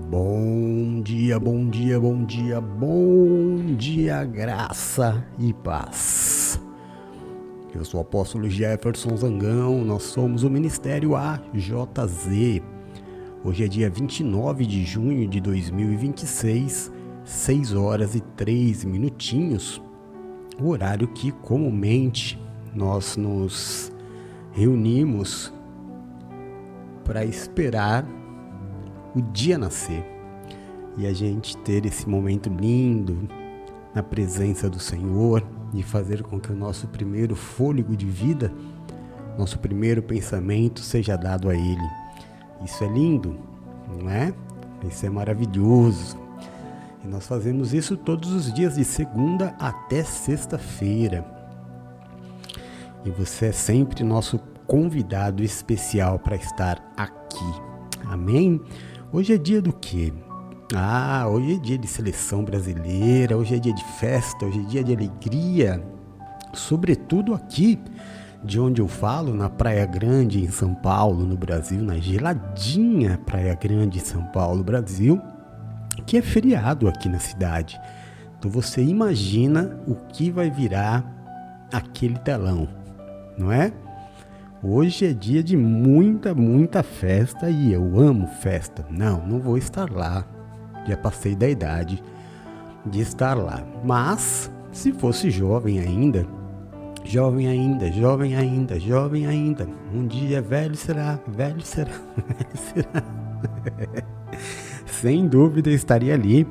Bom dia, bom dia, bom dia, bom dia, graça e paz. Eu sou o apóstolo Jefferson Zangão, nós somos o Ministério AJZ. Hoje é dia 29 de junho de 2026, 6 horas e 3 minutinhos, o horário que comumente nós nos reunimos para esperar o dia nascer e a gente ter esse momento lindo na presença do Senhor e fazer com que o nosso primeiro fôlego de vida, nosso primeiro pensamento seja dado a Ele. Isso é lindo, não é? Isso é maravilhoso. E nós fazemos isso todos os dias, de segunda até sexta-feira. E você é sempre nosso convidado especial para estar aqui. Amém? Hoje é dia do quê? Hoje é dia de seleção brasileira, hoje é dia de festa, hoje é dia de alegria. Sobretudo aqui, de onde eu falo, na Praia Grande, em São Paulo, no Brasil, na geladinha Praia Grande, em São Paulo, Brasil, que é feriado aqui na cidade. Então você imagina o que vai virar aquele telão, não é? Hoje é dia de muita festa e eu amo festa. Não vou estar lá. Já passei da idade de estar lá. Mas, se fosse jovem ainda, um dia velho será. Sem dúvida estaria ali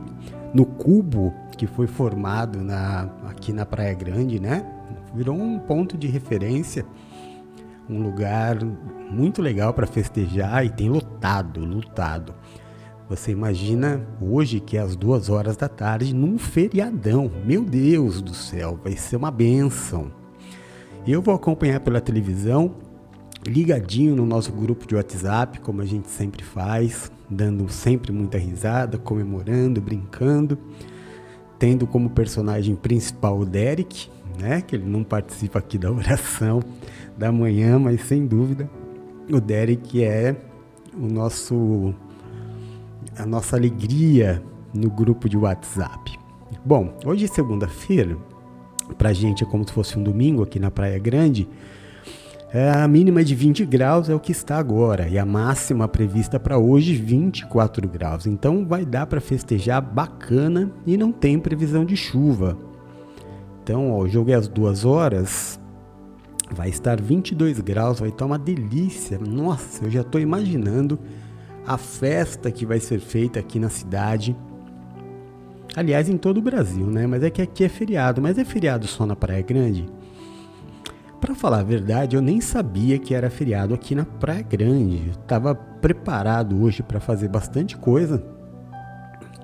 no cubo que foi formado aqui na Praia Grande, né? Virou um ponto de referência. Um lugar muito legal para festejar e tem lotado. Você imagina hoje que é às 2 horas da tarde num feriadão. Meu Deus do céu, vai ser uma bênção. Eu vou acompanhar pela televisão, ligadinho no nosso grupo de WhatsApp, como a gente sempre faz, dando sempre muita risada, comemorando, brincando, tendo como personagem principal o Derek, né? Que ele não participa aqui da oração da manhã, mas sem dúvida o Derek é a nossa alegria no grupo de WhatsApp. Bom, hoje é segunda-feira, pra gente é como se fosse um domingo aqui na Praia Grande. A mínima de 20 graus é o que está agora e a máxima prevista para hoje 24 graus. Então vai dar para festejar bacana e não tem previsão de chuva. Então, o jogo é às 2 horas, vai estar 22 graus, vai estar uma delícia. Nossa, eu já estou imaginando a festa que vai ser feita aqui na cidade. Aliás, em todo o Brasil, né? Mas é que aqui é feriado, mas é feriado só na Praia Grande? Para falar a verdade, eu nem sabia que era feriado aqui na Praia Grande. Eu estava preparado hoje para fazer bastante coisa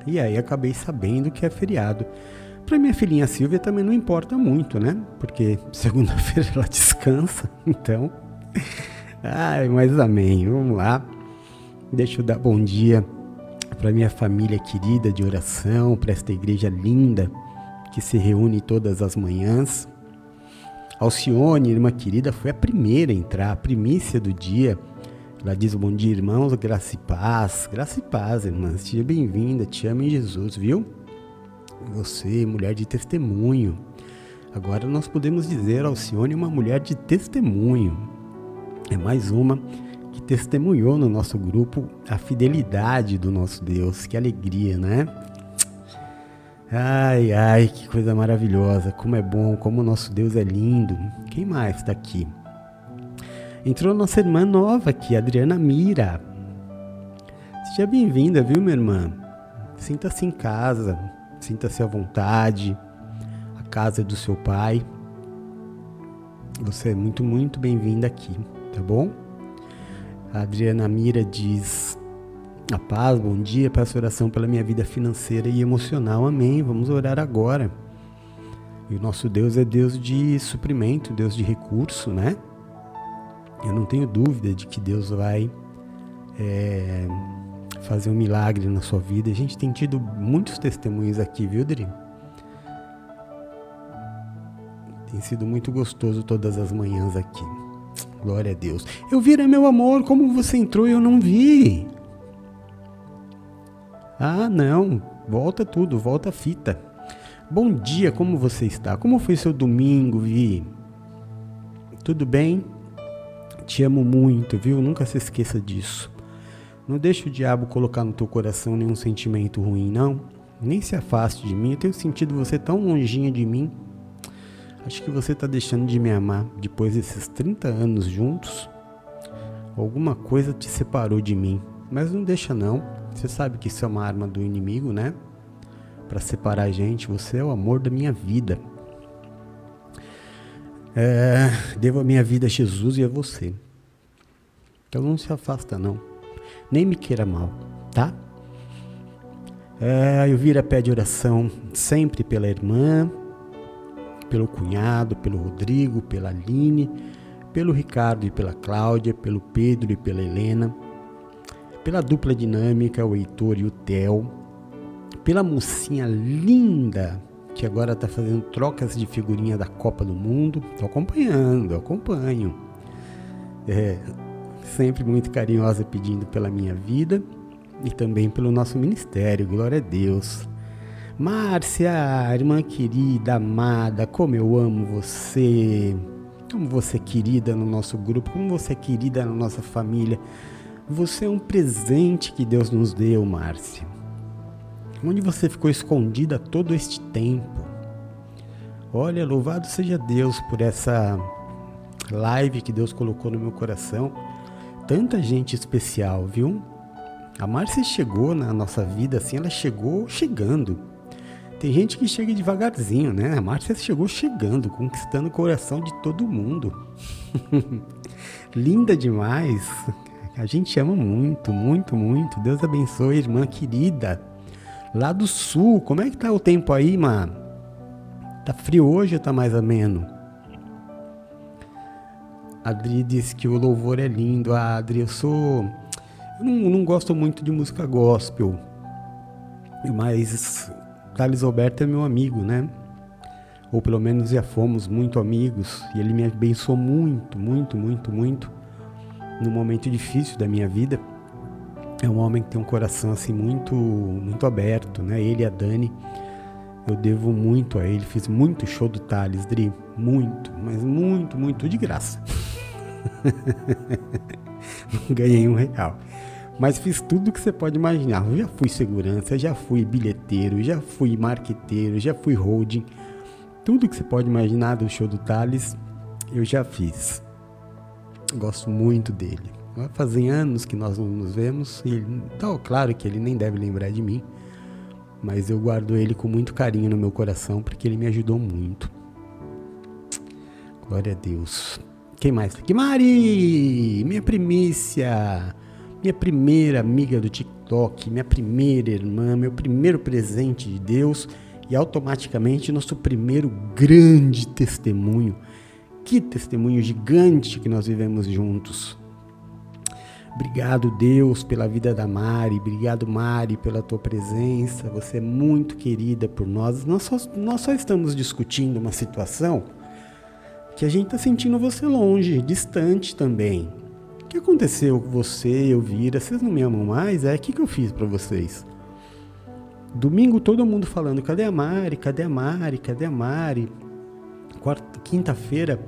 e aí acabei sabendo que é feriado. Para minha filhinha Silvia também não importa muito, né? Porque segunda-feira ela descansa, então... mas amém, vamos lá. Deixa eu dar bom dia para minha família querida de oração, para esta igreja linda que se reúne todas as manhãs. Alcione, irmã querida, foi a primeira a entrar, a primícia do dia. Ela diz: bom dia, irmãos, graça e paz. Graça e paz, irmãs. Seja bem-vinda, te amo em Jesus, viu? Você, mulher de testemunho. Agora nós podemos dizer Alcione uma mulher de testemunho. É mais uma que testemunhou no nosso grupo a fidelidade do nosso Deus. Que alegria, né? Ai, que coisa maravilhosa. Como é bom, como o nosso Deus é lindo. Quem mais está aqui? Entrou nossa irmã nova aqui, Adriana Mira. Seja bem-vinda, viu, minha irmã? Sinta-se em casa. Sinta-se à vontade, a casa é do seu pai. Você é muito bem-vinda aqui, tá bom? A Adriana Mira diz: a paz, bom dia, peço oração pela minha vida financeira e emocional, amém. Vamos orar agora. E o nosso Deus é Deus de suprimento, Deus de recurso, né? Eu não tenho dúvida de que Deus vai fazer um milagre na sua vida. A gente tem tido muitos testemunhos aqui, viu, Dri? Tem sido muito gostoso todas as manhãs aqui. Glória a Deus. Elvira, meu amor, como você entrou e eu não vi? Ah, não, volta tudo, volta a fita. Bom dia, como você está? Como foi seu domingo, Vi? Tudo bem? Te amo muito, viu? Nunca se esqueça disso. Não deixe o diabo colocar no teu coração nenhum sentimento ruim, não. Nem se afaste de mim, eu tenho sentido você tão longinha de mim. Acho que você está deixando de me amar depois desses 30 anos juntos. Alguma coisa te separou de mim, mas não deixa não. Você sabe que isso é uma arma do inimigo, né? Para separar a gente, você é o amor da minha vida. Devo a minha vida a Jesus e a você. Então não se afasta não. Nem me queira mal, tá? A Elvira pede oração sempre pela irmã, pelo cunhado, pelo Rodrigo, pela Aline, pelo Ricardo e pela Cláudia, pelo Pedro e pela Helena, pela dupla dinâmica, o Heitor e o Theo, pela mocinha linda, que agora está fazendo trocas de figurinha da Copa do Mundo. Estou acompanhando, eu acompanho. Sempre muito carinhosa pedindo pela minha vida e também pelo nosso ministério, glória a Deus. Márcia, irmã querida, amada, como eu amo você, como você é querida no nosso grupo, como você é querida na nossa família. Você é um presente que Deus nos deu, Márcia. Onde você ficou escondida todo este tempo? Olha, louvado seja Deus por essa live que Deus colocou no meu coração. Tanta gente especial, viu? A Márcia chegou na nossa vida assim, ela chegou chegando. Tem gente que chega devagarzinho, né? A Márcia chegou chegando, conquistando o coração de todo mundo. Linda demais. A gente ama muito, muito, muito. Deus abençoe, irmã querida. Lá do sul, como é que tá o tempo aí, mano? Tá frio hoje ou tá mais ameno? A Adri disse que o louvor é lindo. Ah, Adri, eu não gosto muito de música gospel. Mas Thales Alberto é meu amigo, né? Ou pelo menos já fomos muito amigos. E ele me abençoou muito, muito, muito, muito. Num momento difícil da minha vida. É um homem que tem um coração assim muito, muito aberto, né? Ele e a Dani, eu devo muito a ele. Fiz muito show do Thales, Dri, muito, mas muito, muito de graça. Não ganhei R$1, mas fiz tudo que você pode imaginar. Eu já fui segurança, já fui bilheteiro, já fui marqueteiro, já fui holding. Tudo que você pode imaginar do show do Thales, eu já fiz. Gosto muito dele. Fazem anos que nós não nos vemos. E então, claro que ele nem deve lembrar de mim, mas eu guardo ele com muito carinho no meu coração, porque ele me ajudou muito. Glória a Deus. Quem mais? Aqui, Mari! Minha primícia! Minha primeira amiga do TikTok, minha primeira irmã, meu primeiro presente de Deus e automaticamente nosso primeiro grande testemunho. Que testemunho gigante que nós vivemos juntos. Obrigado, Deus, pela vida da Mari. Obrigado, Mari, pela tua presença. Você é muito querida por nós. Nós só estamos discutindo uma situação que a gente está sentindo você longe, distante também. O que aconteceu com você, Elvira? Vocês não me amam mais? O que eu fiz para vocês? Domingo todo mundo falando, cadê a Mari? Cadê a Mari? Cadê a Mari? Quinta-feira,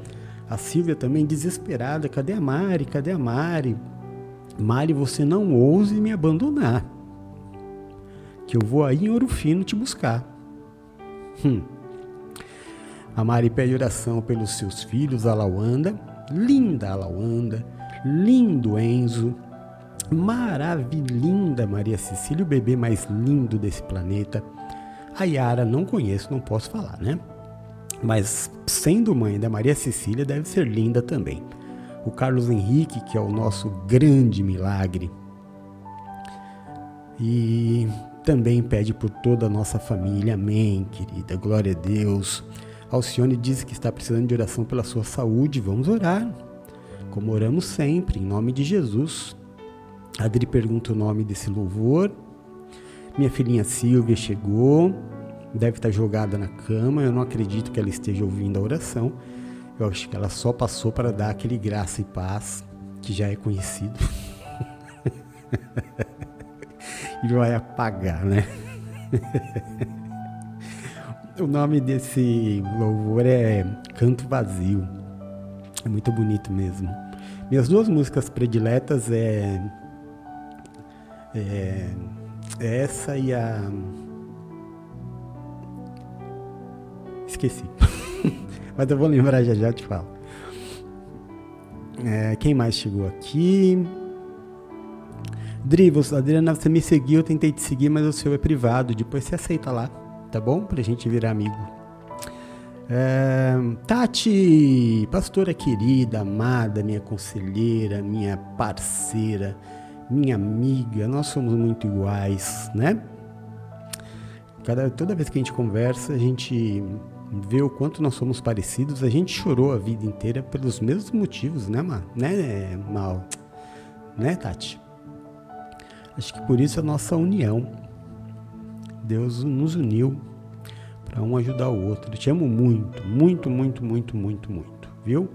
a Silvia também desesperada, cadê a Mari? Cadê a Mari? Mari, você não ouse me abandonar, que eu vou aí em Ouro Fino te buscar. A Mari pede oração pelos seus filhos, a Lawanda, linda a Lawanda, lindo Enzo, maravilhinda Maria Cecília, o bebê mais lindo desse planeta. A Yara não conheço, não posso falar, né? Mas sendo mãe da Maria Cecília, deve ser linda também. O Carlos Henrique, que é o nosso grande milagre. E também pede por toda a nossa família, amém, querida, glória a Deus. Alcione diz que está precisando de oração pela sua saúde, vamos orar, como oramos sempre, em nome de Jesus. A Adri pergunta o nome desse louvor. Minha filhinha Silvia chegou, deve estar jogada na cama, eu não acredito que ela esteja ouvindo a oração. Eu acho que ela só passou para dar aquele graça e paz, que já é conhecido. e vai apagar, né? O nome desse louvor é Canto Vazio. É muito bonito mesmo. Minhas duas músicas prediletas é essa e a... Esqueci. Mas eu vou lembrar já te falo. Quem mais chegou aqui? Drivos, Adriana, você me seguiu, eu tentei te seguir, mas o seu é privado. Depois você aceita lá, tá bom? Pra gente virar amigo. Tati, pastora querida, amada, minha conselheira, minha parceira, minha amiga, nós somos muito iguais, né? Toda vez que a gente conversa, a gente vê o quanto nós somos parecidos. A gente chorou a vida inteira pelos mesmos motivos, né, Mal? Né, Tati? Acho que por isso a nossa união. Deus nos uniu para um ajudar o outro. Eu te amo muito, muito, muito, muito, muito, muito, viu?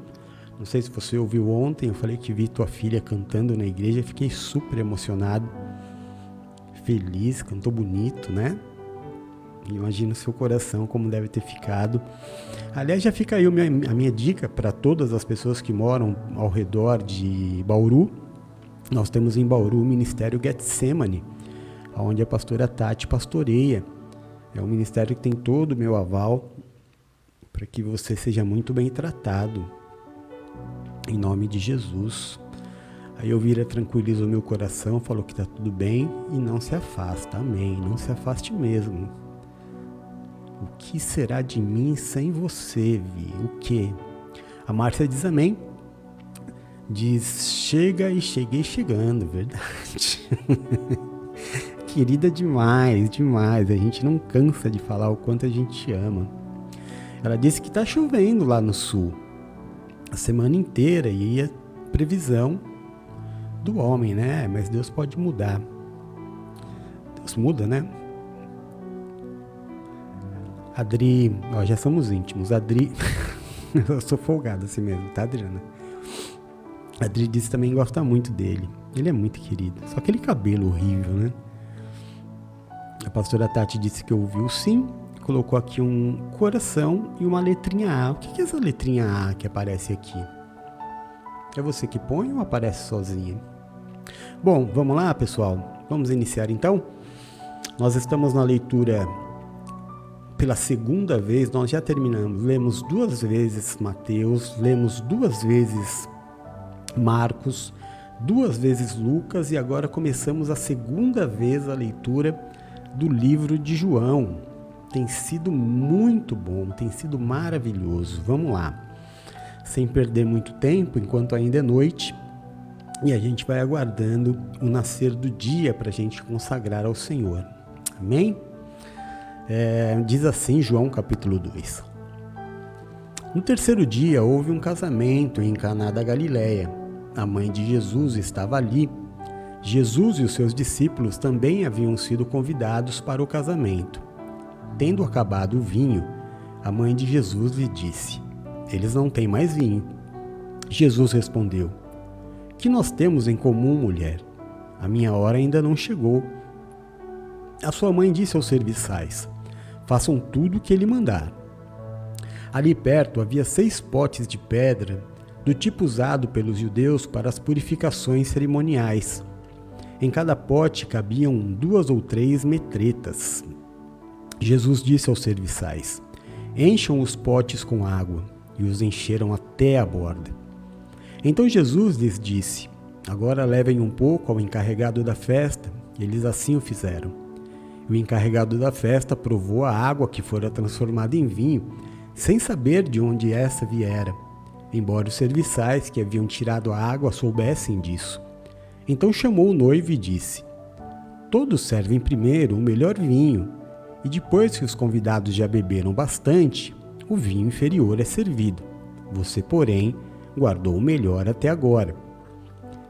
Não sei se você ouviu ontem, eu falei que vi tua filha cantando na igreja, fiquei super emocionado, feliz, cantou bonito, né? Imagina o seu coração como deve ter ficado. Aliás, já fica aí a minha dica para todas as pessoas que moram ao redor de Bauru. Nós temos em Bauru o Ministério Getsemane, onde a pastora Tati pastoreia. É um ministério que tem todo o meu aval para que você seja muito bem tratado, em nome de Jesus. Aí Elvira tranquiliza o meu coração, falou que está tudo bem e não se afasta, amém, não se afaste mesmo. O que será de mim sem você, Vi? O que? A Márcia diz amém. Diz, chega e cheguei chegando, verdade. Querida demais, demais. A gente não cansa de falar o quanto a gente ama. Ela disse que está chovendo lá no sul a semana inteira e a previsão do homem, né? Mas Deus pode mudar. Deus muda, né? Adri, ó, já somos íntimos. Adri, eu sou folgado assim mesmo, tá, Adriana? Adri disse que também gosta muito dele. Ele é muito querido. Só aquele cabelo horrível, né? A pastora Tati disse que ouviu sim, colocou aqui um coração e uma letrinha A. O que é essa letrinha A que aparece aqui? É você que põe ou aparece sozinha? Bom, vamos lá, pessoal? Vamos iniciar então? Nós estamos na leitura pela segunda vez, nós já terminamos. Lemos 2 vezes Mateus, lemos 2 vezes Marcos, 2 vezes Lucas e agora começamos a segunda vez a leitura do livro de João. Tem sido muito bom, tem sido maravilhoso. Vamos lá, sem perder muito tempo, enquanto ainda é noite, e a gente vai aguardando o nascer do dia para a gente consagrar ao Senhor. Amém? Diz assim João capítulo 2. No 3º dia houve um casamento em Caná da Galileia. A mãe de Jesus estava ali. Jesus e os seus discípulos também haviam sido convidados para o casamento. Tendo acabado o vinho, a mãe de Jesus lhe disse: eles não têm mais vinho. Jesus respondeu: que nós temos em comum, mulher? A minha hora ainda não chegou. A sua mãe disse aos serviçais: façam tudo o que ele mandar. Ali perto havia 6 potes de pedra, do tipo usado pelos judeus para as purificações cerimoniais. Em cada pote cabiam 2 ou 3 metretas. Jesus disse aos serviçais: encham os potes com água, e os encheram até a borda. Então Jesus lhes disse: agora levem um pouco ao encarregado da festa. Eles assim o fizeram. O encarregado da festa provou a água que fora transformada em vinho, sem saber de onde essa viera, embora os serviçais que haviam tirado a água soubessem disso. Então chamou o noivo e disse: todos servem primeiro o melhor vinho, e depois que os convidados já beberam bastante, o vinho inferior é servido. Você, porém, guardou o melhor até agora.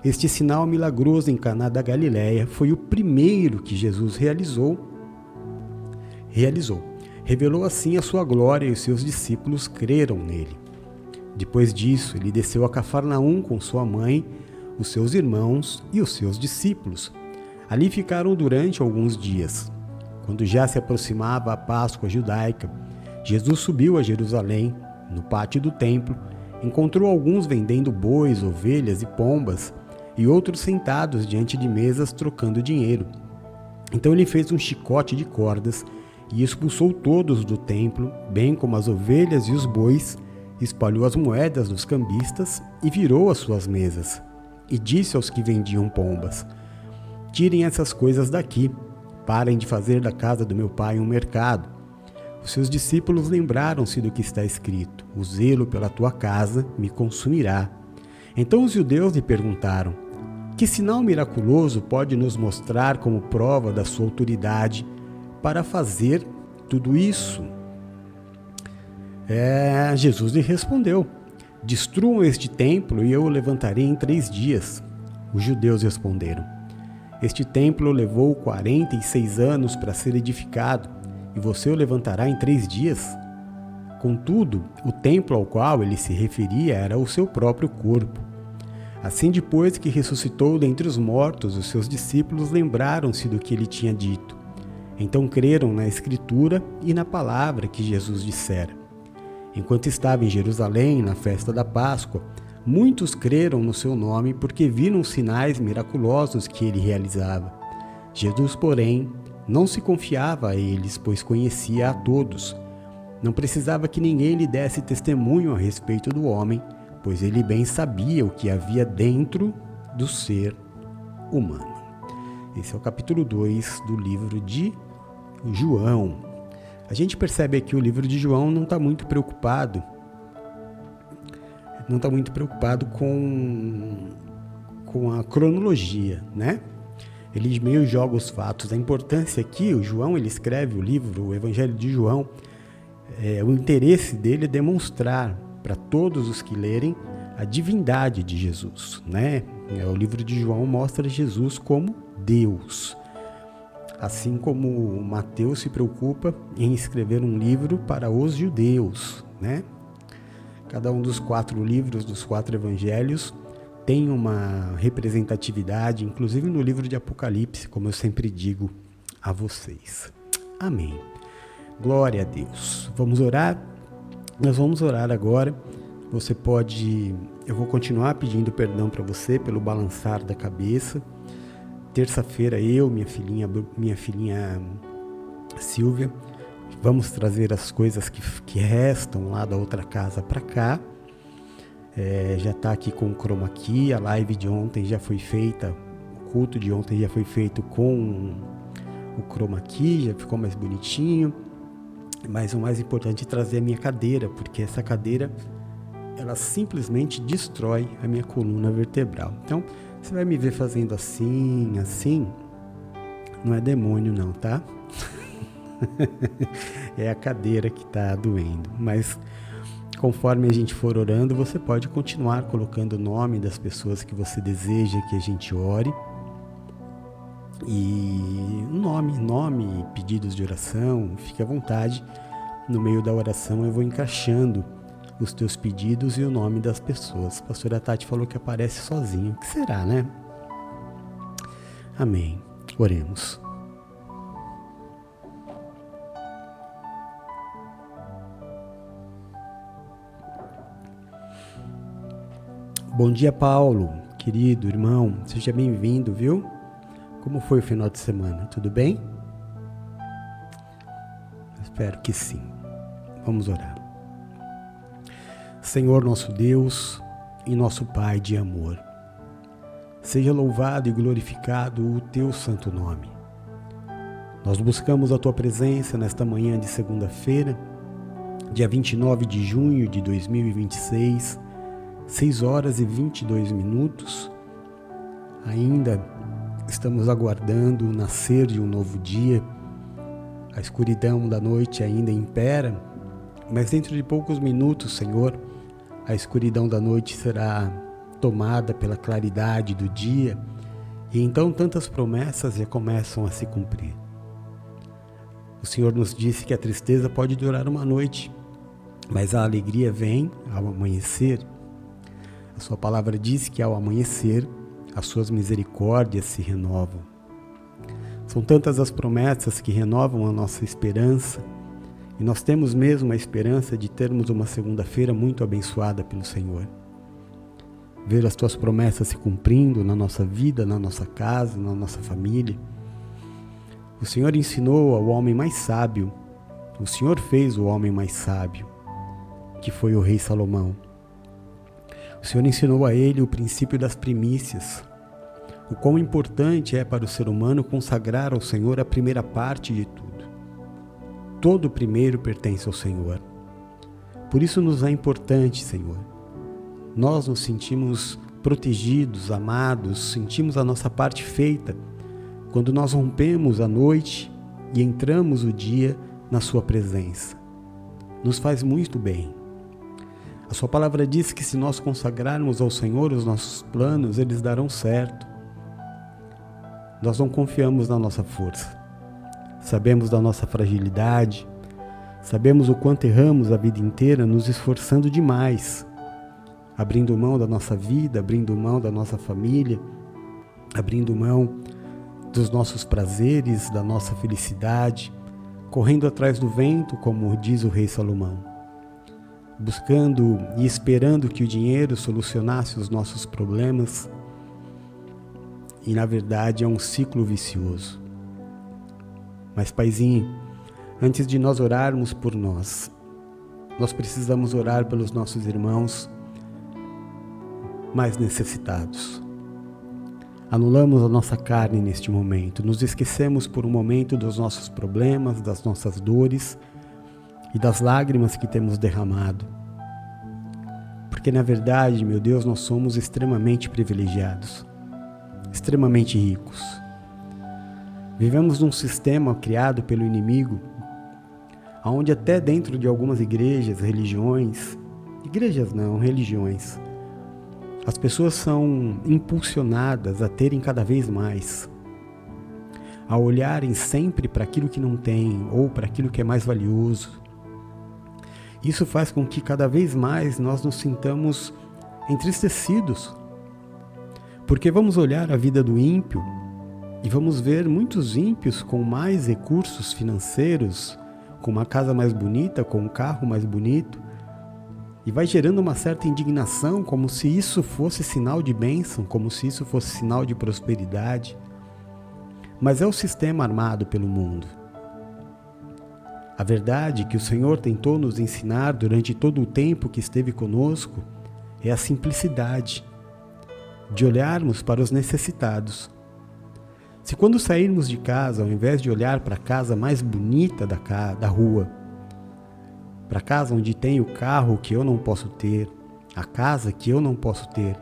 Este sinal milagroso em Caná da Galileia foi o primeiro que Jesus realizou. Revelou assim a sua glória e os seus discípulos creram nele. Depois disso, ele desceu a Cafarnaum com sua mãe, os seus irmãos e os seus discípulos. Ali ficaram durante alguns dias. Quando já se aproximava a Páscoa judaica, Jesus subiu a Jerusalém. No pátio do templo, encontrou alguns vendendo bois, ovelhas e pombas, e outros sentados diante de mesas trocando dinheiro. Então ele fez um chicote de cordas e expulsou todos do templo, bem como as ovelhas e os bois, espalhou as moedas dos cambistas e virou as suas mesas. E disse aos que vendiam pombas: tirem essas coisas daqui, parem de fazer da casa do meu pai um mercado. Os seus discípulos lembraram-se do que está escrito: o zelo pela tua casa me consumirá. Então os judeus lhe perguntaram: que sinal miraculoso pode nos mostrar como prova da sua autoridade para fazer tudo isso? Jesus lhe respondeu: destruam este templo e eu o levantarei em 3 dias. Os judeus responderam: este templo levou 46 anos para ser edificado, e você o levantará em 3 dias? Contudo, o templo ao qual ele se referia era o seu próprio corpo. Assim, depois que ressuscitou dentre os mortos, os seus discípulos lembraram-se do que ele tinha dito. Então creram na Escritura e na palavra que Jesus dissera. Enquanto estava em Jerusalém, na festa da Páscoa, muitos creram no seu nome porque viram os sinais miraculosos que ele realizava. Jesus, porém, não se confiava a eles, pois conhecia a todos. Não precisava que ninguém lhe desse testemunho a respeito do homem, pois ele bem sabia o que havia dentro do ser humano. Esse é o capítulo 2 do livro de João. A gente percebe aqui que o livro de João não está muito preocupado com a cronologia, né? Ele meio joga os fatos. A importância aqui, o João, ele escreve o livro, o Evangelho de João, o interesse dele é demonstrar para todos os que lerem a divindade de Jesus, né? O livro de João mostra Jesus como Deus. Assim como Mateus se preocupa em escrever um livro para os judeus, né? Cada um dos 4 livros, dos 4 evangelhos, tem uma representatividade, inclusive no livro de Apocalipse, como eu sempre digo a vocês. Amém. Glória a Deus. Vamos orar? Nós vamos orar agora. Eu vou continuar pedindo perdão para você pelo balançar da cabeça. Terça-feira minha filhinha Silvia, vamos trazer as coisas que restam lá da outra casa para cá. Já está aqui com o chroma key, a live de ontem já foi feita, o culto de ontem já foi feito com o chroma key, já ficou mais bonitinho. Mas o mais importante é trazer a minha cadeira, porque essa cadeira, ela simplesmente destrói a minha coluna vertebral. Então, você vai me ver fazendo assim, não é demônio não, tá? É a cadeira que está doendo. Mas conforme a gente for orando, você pode continuar colocando o nome das pessoas que você deseja que a gente ore. E nome, pedidos de oração, fique à vontade. No meio da oração eu vou encaixando os teus pedidos e o nome das pessoas. A pastora Tati falou que aparece sozinho. O que será, né? Amém. Oremos. Bom dia, Paulo, querido irmão. Seja bem-vindo, viu? Como foi o final de semana? Tudo bem? Espero que sim. Vamos orar. Senhor nosso Deus e nosso Pai de amor, seja louvado e glorificado o teu santo nome. Nós buscamos a tua presença nesta manhã de segunda-feira, dia 29 de junho de 2026, 6 horas e 22 minutos. Ainda estamos aguardando o nascer de um novo dia. A escuridão da noite ainda impera, mas dentro de poucos minutos, Senhor, a escuridão da noite será tomada pela claridade do dia, e então tantas promessas já começam a se cumprir. O Senhor nos disse que a tristeza pode durar uma noite, mas a alegria vem ao amanhecer. A sua palavra diz que ao amanhecer, as suas misericórdias se renovam. São tantas as promessas que renovam a nossa esperança, e nós temos mesmo a esperança de termos uma segunda-feira muito abençoada pelo Senhor. Ver as tuas promessas se cumprindo na nossa vida, na nossa casa, na nossa família. O Senhor ensinou ao homem mais sábio, o Senhor fez o homem mais sábio, que foi o rei Salomão. O Senhor ensinou a ele o princípio das primícias, o quão importante é para o ser humano consagrar ao Senhor a primeira parte de tudo. Todo o primeiro pertence ao Senhor. Por isso nos é importante, Senhor. Nós nos sentimos protegidos, amados, sentimos a nossa parte feita quando nós rompemos a noite e entramos o dia na sua presença. Nos faz muito bem. A sua palavra diz que se nós consagrarmos ao Senhor os nossos planos, eles darão certo. Nós não confiamos na nossa força. Sabemos da nossa fragilidade, sabemos o quanto erramos a vida inteira nos esforçando demais, abrindo mão da nossa vida, abrindo mão da nossa família, abrindo mão dos nossos prazeres, da nossa felicidade, correndo atrás do vento, como diz o rei Salomão, buscando e esperando que o dinheiro solucionasse os nossos problemas, e na verdade é um ciclo vicioso. Mas, Paizinho, antes de nós orarmos por nós precisamos orar pelos nossos irmãos mais necessitados. Anulamos a nossa carne neste momento, nos esquecemos por um momento dos nossos problemas, das nossas dores e das lágrimas que temos derramado. Porque, na verdade, meu Deus, nós somos extremamente privilegiados, extremamente ricos. Vivemos num sistema criado pelo inimigo, onde até dentro de algumas religiões, as pessoas são impulsionadas a terem cada vez mais, a olharem sempre para aquilo que não tem ou para aquilo que é mais valioso. Isso faz com que cada vez mais nós nos sintamos entristecidos, porque vamos olhar a vida do ímpio e vamos ver muitos ímpios com mais recursos financeiros, com uma casa mais bonita, com um carro mais bonito, e vai gerando uma certa indignação, como se isso fosse sinal de bênção, como se isso fosse sinal de prosperidade. Mas é o sistema armado pelo mundo. A verdade que o Senhor tentou nos ensinar durante todo o tempo que esteve conosco é a simplicidade de olharmos para os necessitados. Se quando sairmos de casa, ao invés de olhar para a casa mais bonita da rua, para a casa onde tem o carro que eu não posso ter, a casa que eu não posso ter,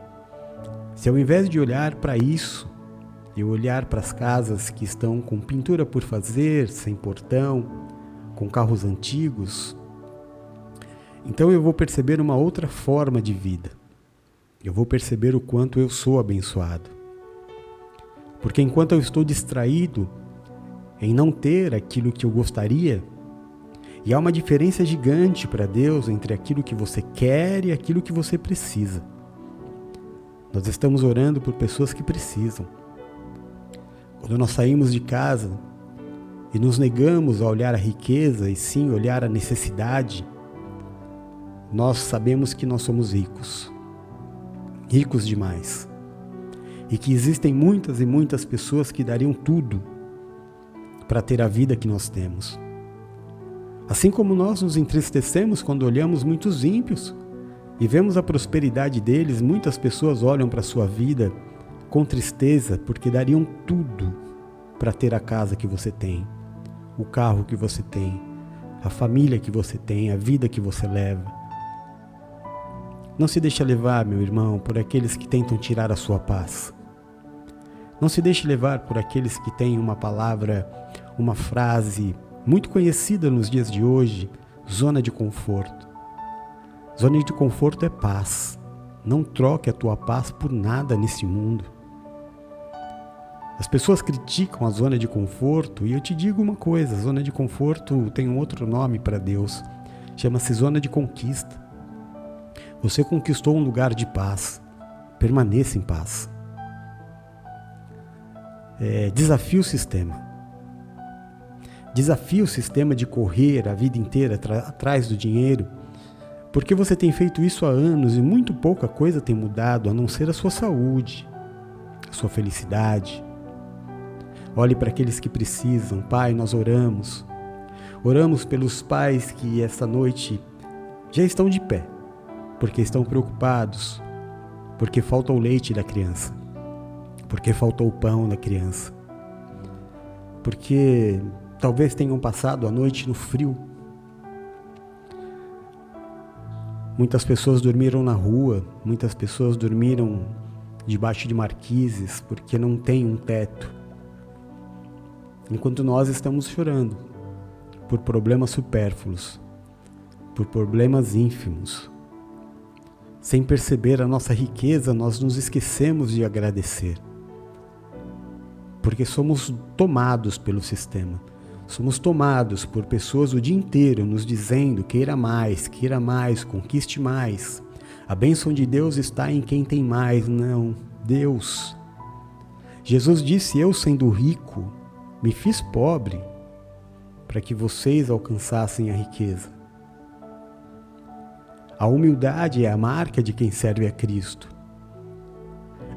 se ao invés de olhar para isso, eu olhar para as casas que estão com pintura por fazer, sem portão, com carros antigos, então eu vou perceber uma outra forma de vida. Eu vou perceber o quanto eu sou abençoado. Porque enquanto eu estou distraído em não ter aquilo que eu gostaria, e há uma diferença gigante para Deus entre aquilo que você quer e aquilo que você precisa. Nós estamos orando por pessoas que precisam. Quando nós saímos de casa e nos negamos a olhar a riqueza e sim olhar a necessidade, nós sabemos que nós somos ricos. Ricos demais. E que existem muitas e muitas pessoas que dariam tudo para ter a vida que nós temos. Assim como nós nos entristecemos quando olhamos muitos ímpios e vemos a prosperidade deles, muitas pessoas olham para a sua vida com tristeza porque dariam tudo para ter a casa que você tem, o carro que você tem, a família que você tem, a vida que você leva. Não se deixe levar, meu irmão, por aqueles que tentam tirar a sua paz. Não se deixe levar por aqueles que têm uma palavra, uma frase muito conhecida nos dias de hoje, zona de conforto. Zona de conforto é paz. Não troque a tua paz por nada nesse mundo. As pessoas criticam a zona de conforto e eu te digo uma coisa, a zona de conforto tem um outro nome para Deus, chama-se zona de conquista. Você conquistou um lugar de paz, permaneça em paz. Desafie o sistema. Desafia o sistema de correr a vida inteira atrás do dinheiro, porque você tem feito isso há anos e muito pouca coisa tem mudado, a não ser a sua saúde, a sua felicidade. Olhe para aqueles que precisam. Pai, nós oramos. Oramos pelos pais que esta noite já estão de pé, porque estão preocupados, porque falta o leite da criança, porque faltou o pão da criança, porque talvez tenham passado a noite no frio. Muitas pessoas dormiram na rua, muitas pessoas dormiram debaixo de marquises, porque não tem um teto. Enquanto nós estamos chorando por problemas supérfluos, por problemas ínfimos, sem perceber a nossa riqueza, nós nos esquecemos de agradecer. Porque somos tomados pelo sistema. Somos tomados por pessoas o dia inteiro nos dizendo: queira mais, conquiste mais. A bênção de Deus está em quem tem mais. Não, Deus. Jesus disse: eu, sendo rico, me fiz pobre para que vocês alcançassem a riqueza. A humildade é a marca de quem serve a Cristo.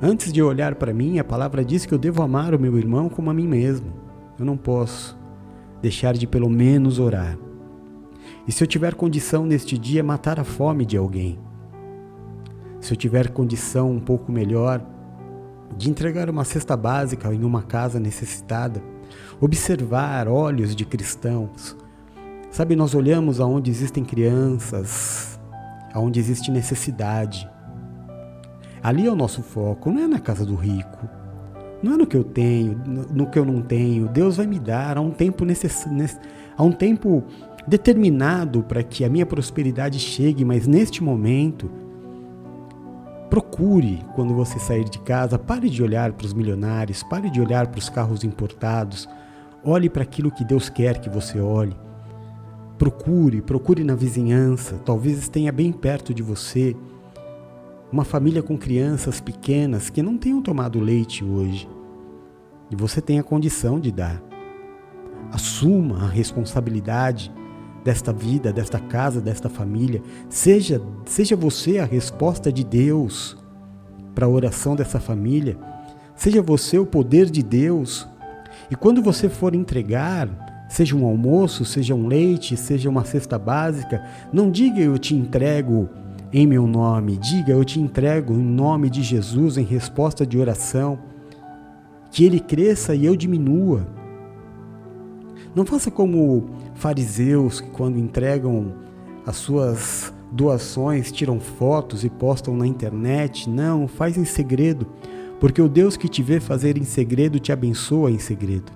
Antes de olhar para mim, a palavra diz que eu devo amar o meu irmão como a mim mesmo. Eu não posso deixar de pelo menos orar. E se eu tiver condição neste dia, matar a fome de alguém. Se eu tiver condição um pouco melhor de entregar uma cesta básica em uma casa necessitada, observar olhos de cristãos. Sabe, nós olhamos aonde existem crianças, aonde existe necessidade. Ali é o nosso foco, não é na casa do rico, não é no que eu tenho, no que eu não tenho. Deus vai me dar a um tempo determinado para que a minha prosperidade chegue, mas neste momento, procure, quando você sair de casa, pare de olhar para os milionários, pare de olhar para os carros importados, olhe para aquilo que Deus quer que você olhe. Procure na vizinhança, talvez tenha bem perto de você uma família com crianças pequenas que não tenham tomado leite hoje e você tem a condição de dar. Assuma a responsabilidade desta vida, desta casa, desta família. Seja você a resposta de Deus para a oração dessa família. Seja você o poder de Deus. E quando você for entregar, seja um almoço, seja um leite, seja uma cesta básica, não diga eu te entrego em meu nome, diga eu te entrego em nome de Jesus, em resposta de oração, que Ele cresça e eu diminua. Não faça como fariseus que quando entregam as suas doações, tiram fotos e postam na internet. Não, faz em segredo, porque o Deus que te vê fazer em segredo te abençoa em segredo.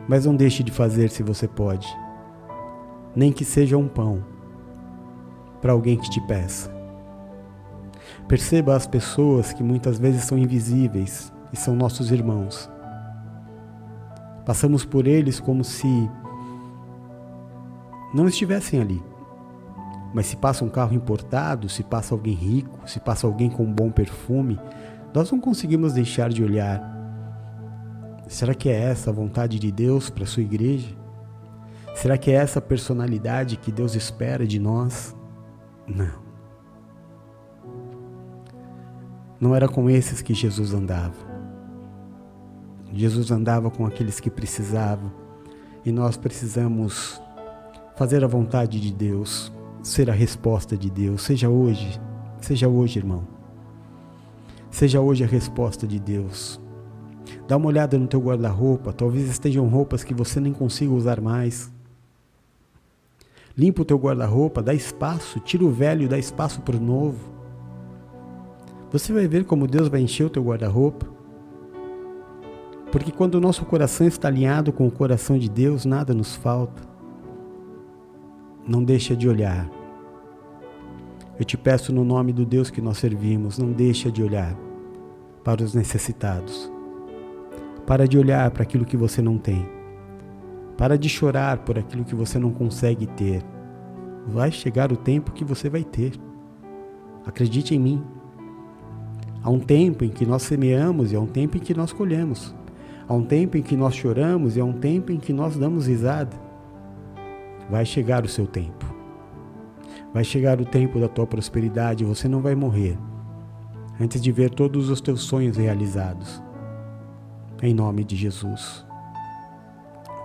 Mas não deixe de fazer se você pode, nem que seja um pão, para alguém que te peça. Perceba as pessoas que muitas vezes são invisíveis e são nossos irmãos. Passamos por eles como se não estivessem ali. Mas se passa um carro importado, se passa alguém rico, se passa alguém com um bom perfume, nós não conseguimos deixar de olhar. Será que é essa a vontade de Deus para a sua igreja? Será que é essa a personalidade que Deus espera de nós? Não. Não era com esses que Jesus andava. Jesus andava com aqueles que precisavam. E nós precisamos fazer a vontade de Deus, ser a resposta de Deus. Seja hoje, irmão. Seja hoje a resposta de Deus. Dá uma olhada no teu guarda-roupa, talvez estejam roupas que você nem consiga usar mais. Limpa o teu guarda-roupa, dá espaço, tira o velho e dá espaço para o novo. Você vai ver como Deus vai encher o teu guarda-roupa. Porque quando o nosso coração está alinhado com o coração de Deus, nada nos falta. Não deixa de olhar. Eu te peço no nome do Deus que nós servimos, não deixa de olhar para os necessitados. Para de olhar para aquilo que você não tem. Para de chorar por aquilo que você não consegue ter. Vai chegar o tempo que você vai ter. Acredite em mim. Há um tempo em que nós semeamos e há um tempo em que nós colhemos. Há um tempo em que nós choramos e há um tempo em que nós damos risada. Vai chegar o seu tempo. Vai chegar o tempo da tua prosperidade, você não vai morrer antes de ver todos os teus sonhos realizados. Em nome de Jesus.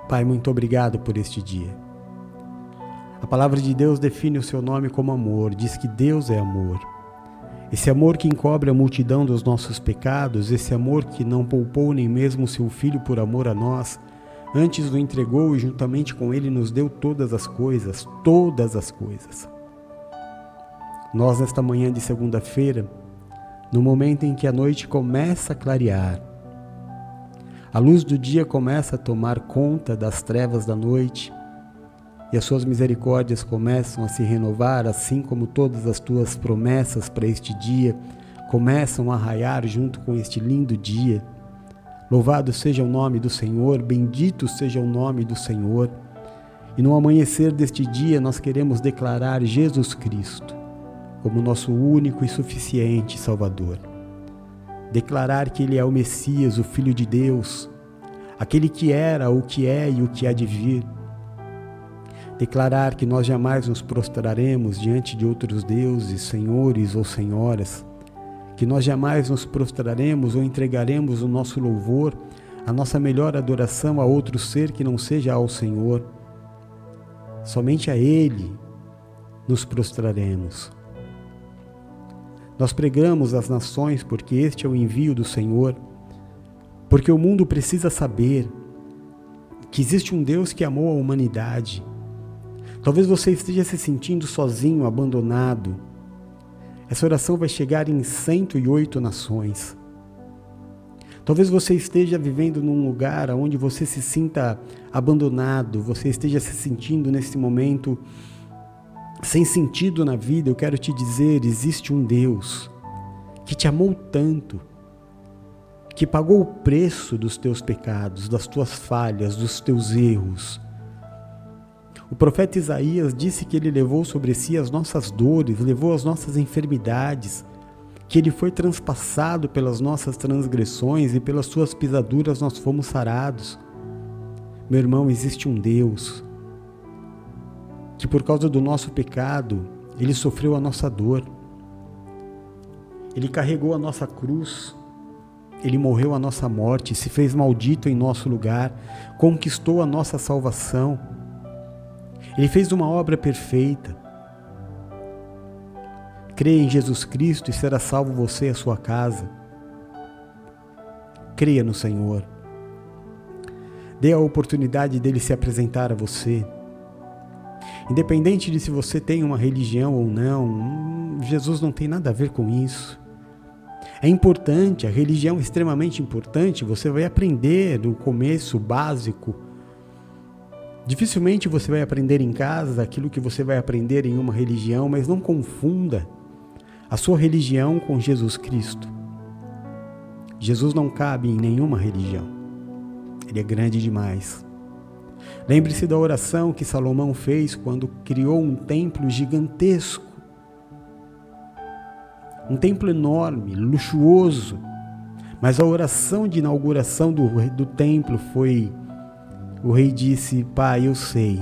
Pai, muito obrigado por este dia. A palavra de Deus define o seu nome como amor, diz que Deus é amor. Esse amor que encobre a multidão dos nossos pecados, esse amor que não poupou nem mesmo o seu Filho por amor a nós, antes o entregou e juntamente com ele nos deu todas as coisas, todas as coisas. Nós, nesta manhã de segunda-feira, no momento em que a noite começa a clarear, a luz do dia começa a tomar conta das trevas da noite e as suas misericórdias começam a se renovar, assim como todas as tuas promessas para este dia começam a raiar junto com este lindo dia. Louvado seja o nome do Senhor, bendito seja o nome do Senhor. E no amanhecer deste dia nós queremos declarar Jesus Cristo como nosso único e suficiente Salvador. Declarar que Ele é o Messias, o Filho de Deus, aquele que era, o que é e o que há de vir. Declarar que nós jamais nos prostraremos diante de outros deuses, senhores ou senhoras, que nós jamais nos prostraremos ou entregaremos o nosso louvor, a nossa melhor adoração a outro ser que não seja ao Senhor. Somente a Ele nos prostraremos. Nós pregamos às nações porque este é o envio do Senhor, porque o mundo precisa saber que existe um Deus que amou a humanidade. Talvez você esteja se sentindo sozinho, abandonado. Essa oração vai chegar em 108 nações. Talvez você esteja vivendo num lugar onde você se sinta abandonado, você esteja se sentindo nesse momento sem sentido na vida. Eu quero te dizer, existe um Deus que te amou tanto, que pagou o preço dos teus pecados, das tuas falhas, dos teus erros. O profeta Isaías disse que ele levou sobre si as nossas dores, levou as nossas enfermidades, que ele foi transpassado pelas nossas transgressões e pelas suas pisaduras nós fomos sarados. Meu irmão, existe um Deus que por causa do nosso pecado, Ele sofreu a nossa dor. Ele carregou a nossa cruz. Ele morreu a nossa morte, se fez maldito em nosso lugar, conquistou a nossa salvação. Ele fez uma obra perfeita. Creia em Jesus Cristo e será salvo você e a sua casa. Creia no Senhor. Dê a oportunidade dele se apresentar a você. Independente de se você tem uma religião ou não, Jesus não tem nada a ver com isso. É importante, a religião é extremamente importante, você vai aprender o começo básico. Dificilmente você vai aprender em casa aquilo que você vai aprender em uma religião, mas não confunda a sua religião com Jesus Cristo. Jesus não cabe em nenhuma religião. Ele é grande demais. Lembre-se da oração que Salomão fez quando criou um templo gigantesco. Um templo enorme, luxuoso. Mas a oração de inauguração do templo foi: o rei disse, Pai, eu sei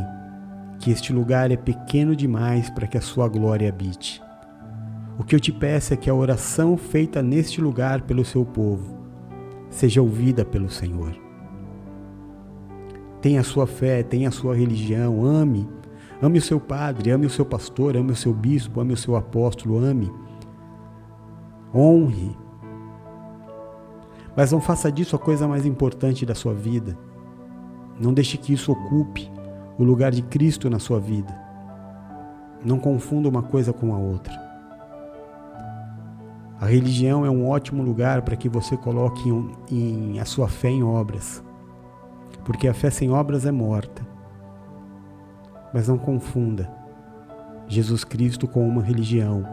que este lugar é pequeno demais para que a sua glória habite. O que eu te peço é que a oração feita neste lugar pelo seu povo seja ouvida pelo Senhor. Tenha a sua fé, tenha a sua religião, ame o seu padre, ame o seu pastor, ame o seu bispo, ame o seu apóstolo, ame, honre. Mas não faça disso a coisa mais importante da sua vida. Não deixe que isso ocupe o lugar de Cristo na sua vida. Não confunda uma coisa com a outra. A religião é um ótimo lugar para que você coloque a sua fé em obras. Porque a fé sem obras é morta. Mas não confunda Jesus Cristo com uma religião.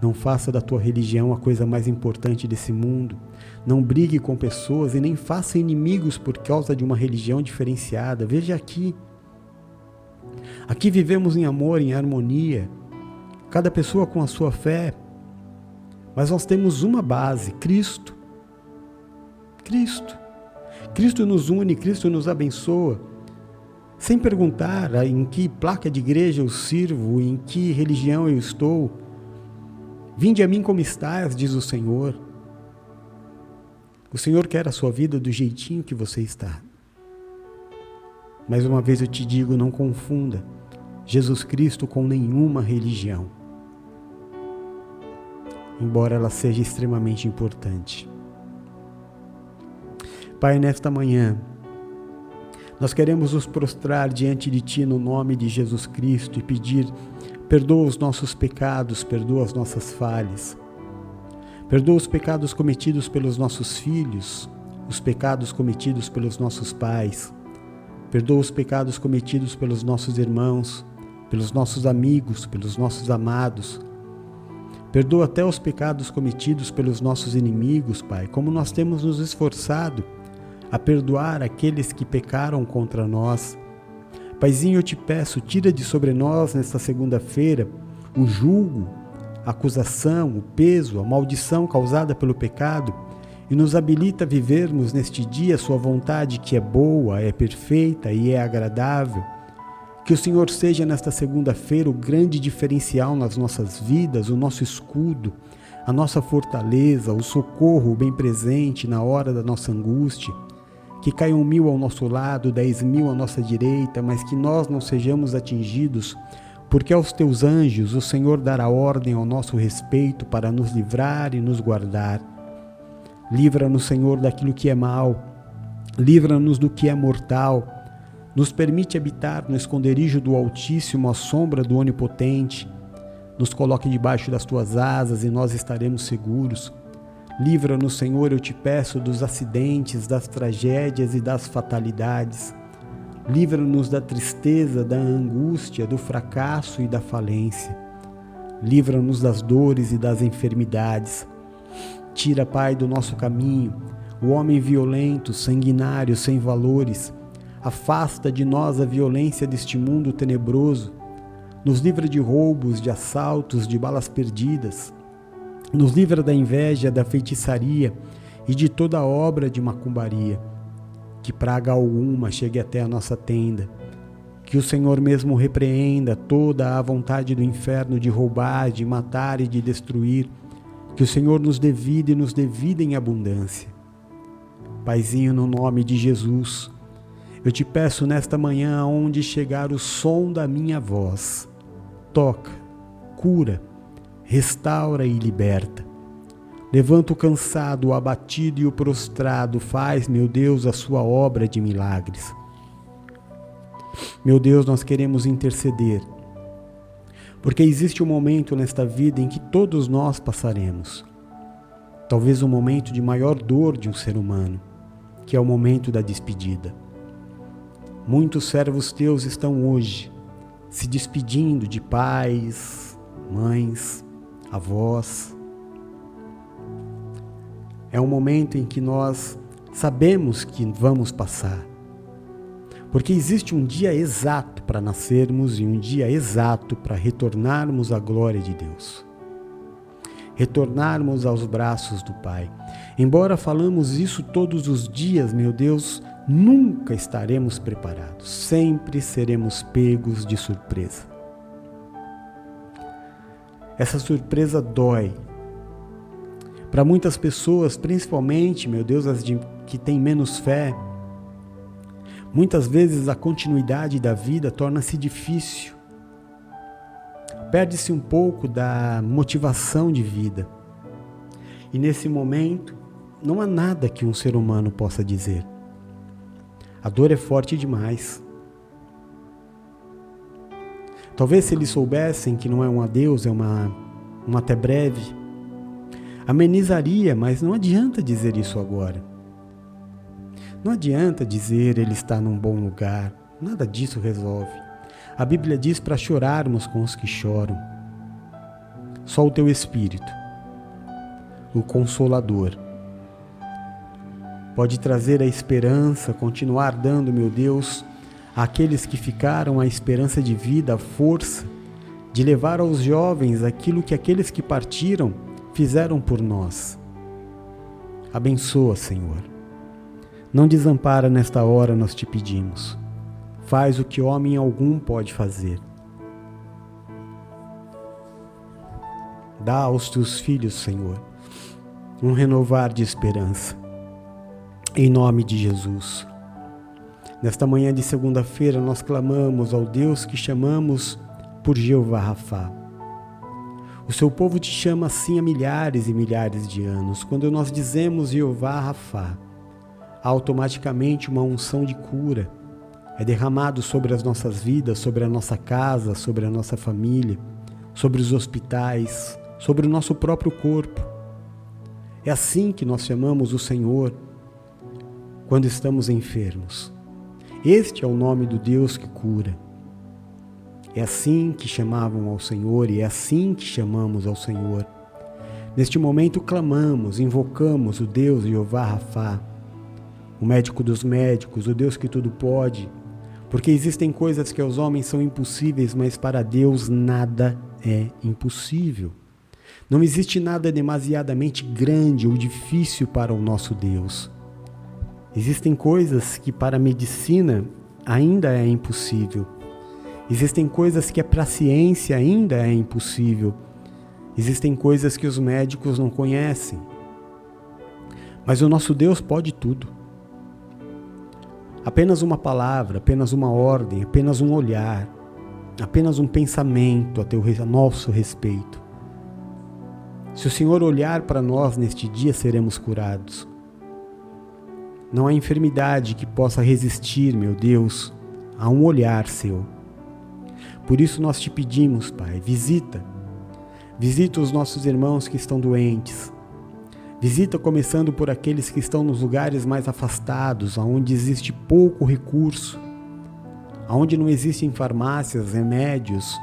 Não faça da tua religião a coisa mais importante desse mundo. Não brigue com pessoas e nem faça inimigos por causa de uma religião diferenciada. Veja aqui. Aqui vivemos em amor, em harmonia. Cada pessoa com a sua fé. Mas nós temos uma base, Cristo. Cristo. Cristo nos une, Cristo nos abençoa, sem perguntar em que placa de igreja eu sirvo, em que religião eu estou. Vinde a mim como estás, diz o Senhor. O Senhor quer a sua vida do jeitinho que você está. Mais uma vez eu te digo, não confunda Jesus Cristo com nenhuma religião, embora ela seja extremamente importante. Pai, nesta manhã, nós queremos nos prostrar diante de Ti no nome de Jesus Cristo e pedir: perdoa os nossos pecados, perdoa as nossas falhas, perdoa os pecados cometidos pelos nossos filhos, os pecados cometidos pelos nossos pais, perdoa os pecados cometidos pelos nossos irmãos, pelos nossos amigos, pelos nossos amados. Perdoa até os pecados cometidos pelos nossos inimigos, Pai, como nós temos nos esforçado a perdoar aqueles que pecaram contra nós. Paizinho, eu te peço, tira de sobre nós nesta segunda-feira o julgo, a acusação, o peso, a maldição causada pelo pecado e nos habilita a vivermos neste dia a sua vontade, que é boa, é perfeita e é agradável. Que o Senhor seja nesta segunda-feira o grande diferencial nas nossas vidas, o nosso escudo, a nossa fortaleza, o socorro bem presente na hora da nossa angústia. Que caiam 1.000 ao nosso lado, 10.000 à nossa direita, mas que nós não sejamos atingidos, porque aos teus anjos o Senhor dará ordem ao nosso respeito para nos livrar e nos guardar. Livra-nos, Senhor, daquilo que é mal, livra-nos do que é mortal. Nos permite habitar no esconderijo do Altíssimo, à sombra do Onipotente. Nos coloque debaixo das tuas asas e nós estaremos seguros. Livra-nos, Senhor, eu te peço, dos acidentes, das tragédias e das fatalidades. Livra-nos da tristeza, da angústia, do fracasso e da falência. Livra-nos das dores e das enfermidades. Tira, Pai, do nosso caminho o homem violento, sanguinário, sem valores. Afasta de nós a violência deste mundo tenebroso. Nos livra de roubos, de assaltos, de balas perdidas. Nos livra da inveja, da feitiçaria e de toda obra de macumbaria. Que praga alguma chegue até a nossa tenda. Que o Senhor mesmo repreenda toda a vontade do inferno de roubar, de matar e de destruir. Que o Senhor nos dê vida e nos dê vida em abundância. Paizinho, no nome de Jesus, eu te peço nesta manhã, aonde chegar o som da minha voz, toca, cura, restaura e liberta. Levanta o cansado, o abatido e o prostrado, faz, meu Deus, a sua obra de milagres. Meu Deus, nós queremos interceder, porque existe um momento nesta vida em que todos nós passaremos. Talvez o momento de maior dor de um ser humano, que é o momento da despedida. Muitos servos teus estão hoje se despedindo de pais, mães, avós. É um momento em que nós sabemos que vamos passar, porque existe um dia exato para nascermos e um dia exato para retornarmos à glória de Deus, retornarmos aos braços do Pai. Embora falamos isso todos os dias, meu Deus, nunca estaremos preparados, sempre seremos pegos de surpresa. Essa surpresa dói. Para muitas pessoas, principalmente, meu Deus, as que têm menos fé, muitas vezes a continuidade da vida torna-se difícil. Perde-se um pouco da motivação de vida. E nesse momento, não há nada que um ser humano possa dizer. A dor é forte demais. Talvez se eles soubessem que não é um adeus, é um até breve, amenizaria, mas não adianta dizer isso agora. Não adianta dizer ele está num bom lugar, nada disso resolve. A Bíblia diz para chorarmos com os que choram. Só o teu Espírito, o Consolador, pode trazer a esperança, continuar dando, meu Deus, àqueles que ficaram a esperança de vida, a força de levar aos jovens aquilo que aqueles que partiram fizeram por nós. Abençoa, Senhor. Não desampara nesta hora, nós te pedimos. Faz o que homem algum pode fazer. Dá aos teus filhos, Senhor, um renovar de esperança. Em nome de Jesus. Nesta manhã de segunda-feira, nós clamamos ao Deus que chamamos por Jeová Rafá. O seu povo te chama assim há milhares e milhares de anos. Quando nós dizemos Jeová Rafá, automaticamente uma unção de cura é derramado sobre as nossas vidas, sobre a nossa casa, sobre a nossa família, sobre os hospitais, sobre o nosso próprio corpo. É assim que nós chamamos o Senhor quando estamos enfermos. Este é o nome do Deus que cura. É assim que chamavam ao Senhor e é assim que chamamos ao Senhor. Neste momento clamamos, invocamos o Deus Jeová Rafá, o médico dos médicos, o Deus que tudo pode, porque existem coisas que aos homens são impossíveis, mas para Deus nada é impossível. Não existe nada demasiadamente grande ou difícil para o nosso Deus. Existem coisas que para a medicina ainda é impossível. Existem coisas que para a ciência ainda é impossível. Existem coisas que os médicos não conhecem. Mas o nosso Deus pode tudo. Apenas uma palavra, apenas uma ordem, apenas um olhar, apenas um pensamento a nosso respeito. Se o Senhor olhar para nós neste dia, seremos curados. Não há enfermidade que possa resistir, meu Deus, a um olhar seu. Por isso nós te pedimos, Pai, visita os nossos irmãos que estão doentes. Visita começando por aqueles que estão nos lugares mais afastados, onde existe pouco recurso, onde não existem farmácias, remédios.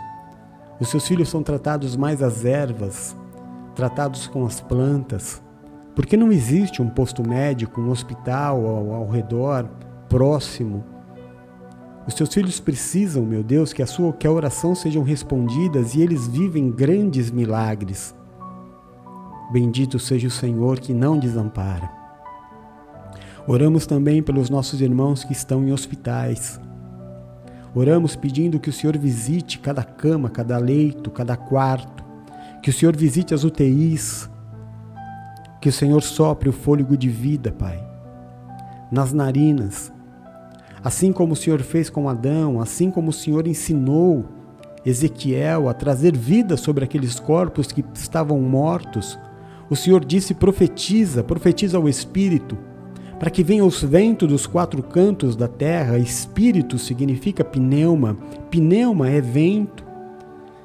Os seus filhos são tratados mais às ervas, tratados com as plantas. Porque não existe um posto médico, um hospital ao redor, próximo. Os teus filhos precisam, meu Deus, que a oração sejam respondidas e eles vivem grandes milagres. Bendito seja o Senhor que não desampara. Oramos também pelos nossos irmãos que estão em hospitais. Oramos pedindo que o Senhor visite cada cama, cada leito, cada quarto. Que o Senhor visite as UTIs. Que o Senhor sopre o fôlego de vida, Pai, nas narinas. Assim como o Senhor fez com Adão, assim como o Senhor ensinou Ezequiel a trazer vida sobre aqueles corpos que estavam mortos, o Senhor disse, profetiza ao Espírito, para que venham os ventos dos quatro cantos da terra. Espírito significa pneuma, pneuma é vento.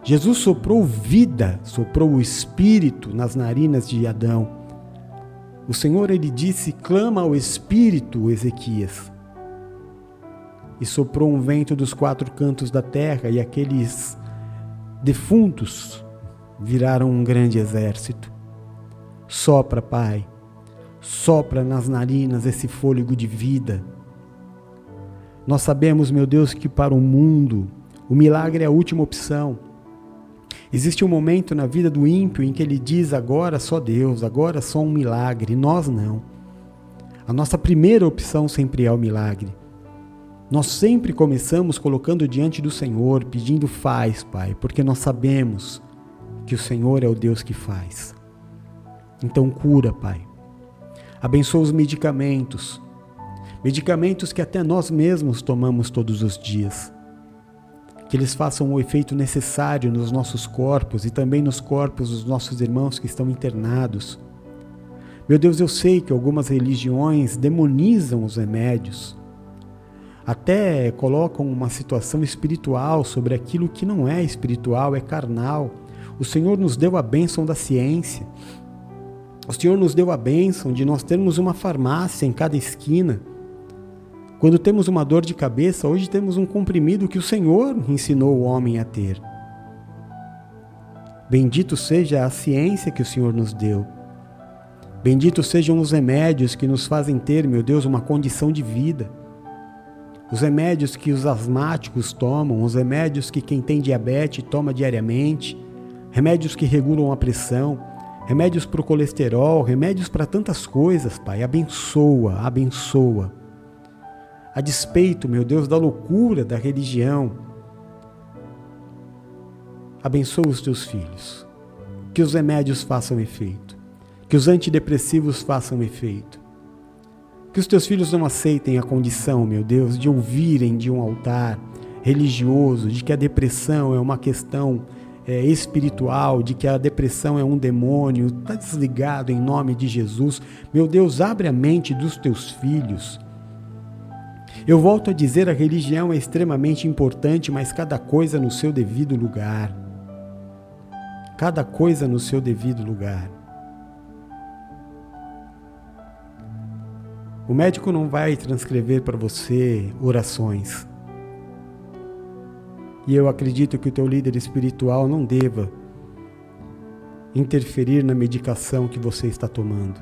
Jesus soprou vida, soprou o Espírito nas narinas de Adão. O Senhor, ele disse, clama ao Espírito, Ezequias. E soprou um vento dos quatro cantos da terra, e aqueles defuntos viraram um grande exército. Sopra, Pai, sopra nas narinas esse fôlego de vida. Nós sabemos, meu Deus, que para o mundo o milagre é a última opção. Existe um momento na vida do ímpio em que ele diz, agora só Deus, agora só um milagre. Nós não. A nossa primeira opção sempre é o milagre. Nós sempre começamos colocando diante do Senhor, pedindo faz, Pai, porque nós sabemos que o Senhor é o Deus que faz. Então cura, Pai. Abençoa os medicamentos que até nós mesmos tomamos todos os dias. Que eles façam o efeito necessário nos nossos corpos e também nos corpos dos nossos irmãos que estão internados. Meu Deus, eu sei que algumas religiões demonizam os remédios, até colocam uma situação espiritual sobre aquilo que não é espiritual, é carnal. O Senhor nos deu a bênção da ciência. O Senhor nos deu a bênção de nós termos uma farmácia em cada esquina. Quando temos uma dor de cabeça, hoje temos um comprimido que o Senhor ensinou o homem a ter. Bendito seja a ciência que o Senhor nos deu. Benditos sejam os remédios que nos fazem ter, meu Deus, uma condição de vida. Os remédios que os asmáticos tomam, os remédios que quem tem diabetes toma diariamente, remédios que regulam a pressão, remédios para o colesterol, remédios para tantas coisas, Pai. Abençoa, abençoa. A despeito, meu Deus, da loucura da religião, abençoa os teus filhos. Que os remédios façam efeito. Que os antidepressivos façam efeito. Que os teus filhos não aceitem a condição, meu Deus, de ouvirem de um altar religioso, de que a depressão é uma questão espiritual, de que a depressão é um demônio. Está desligado em nome de Jesus. Meu Deus, abre a mente dos teus filhos. Eu volto a dizer, a religião é extremamente importante, mas cada coisa no seu devido lugar. Cada coisa no seu devido lugar. O médico não vai transcrever para você orações. E eu acredito que o teu líder espiritual não deva interferir na medicação que você está tomando.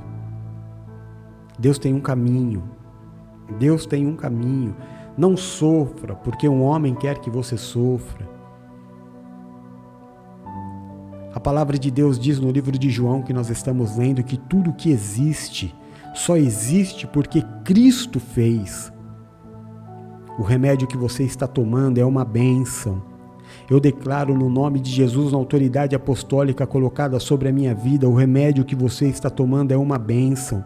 Deus tem um caminho. Deus tem um caminho. Não sofra, porque um homem quer que você sofra. A palavra de Deus diz no livro de João que nós estamos lendo que tudo que existe só existe porque Cristo fez. O remédio que você está tomando é uma bênção. Eu declaro no nome de Jesus, na autoridade apostólica colocada sobre a minha vida, o remédio que você está tomando é uma bênção.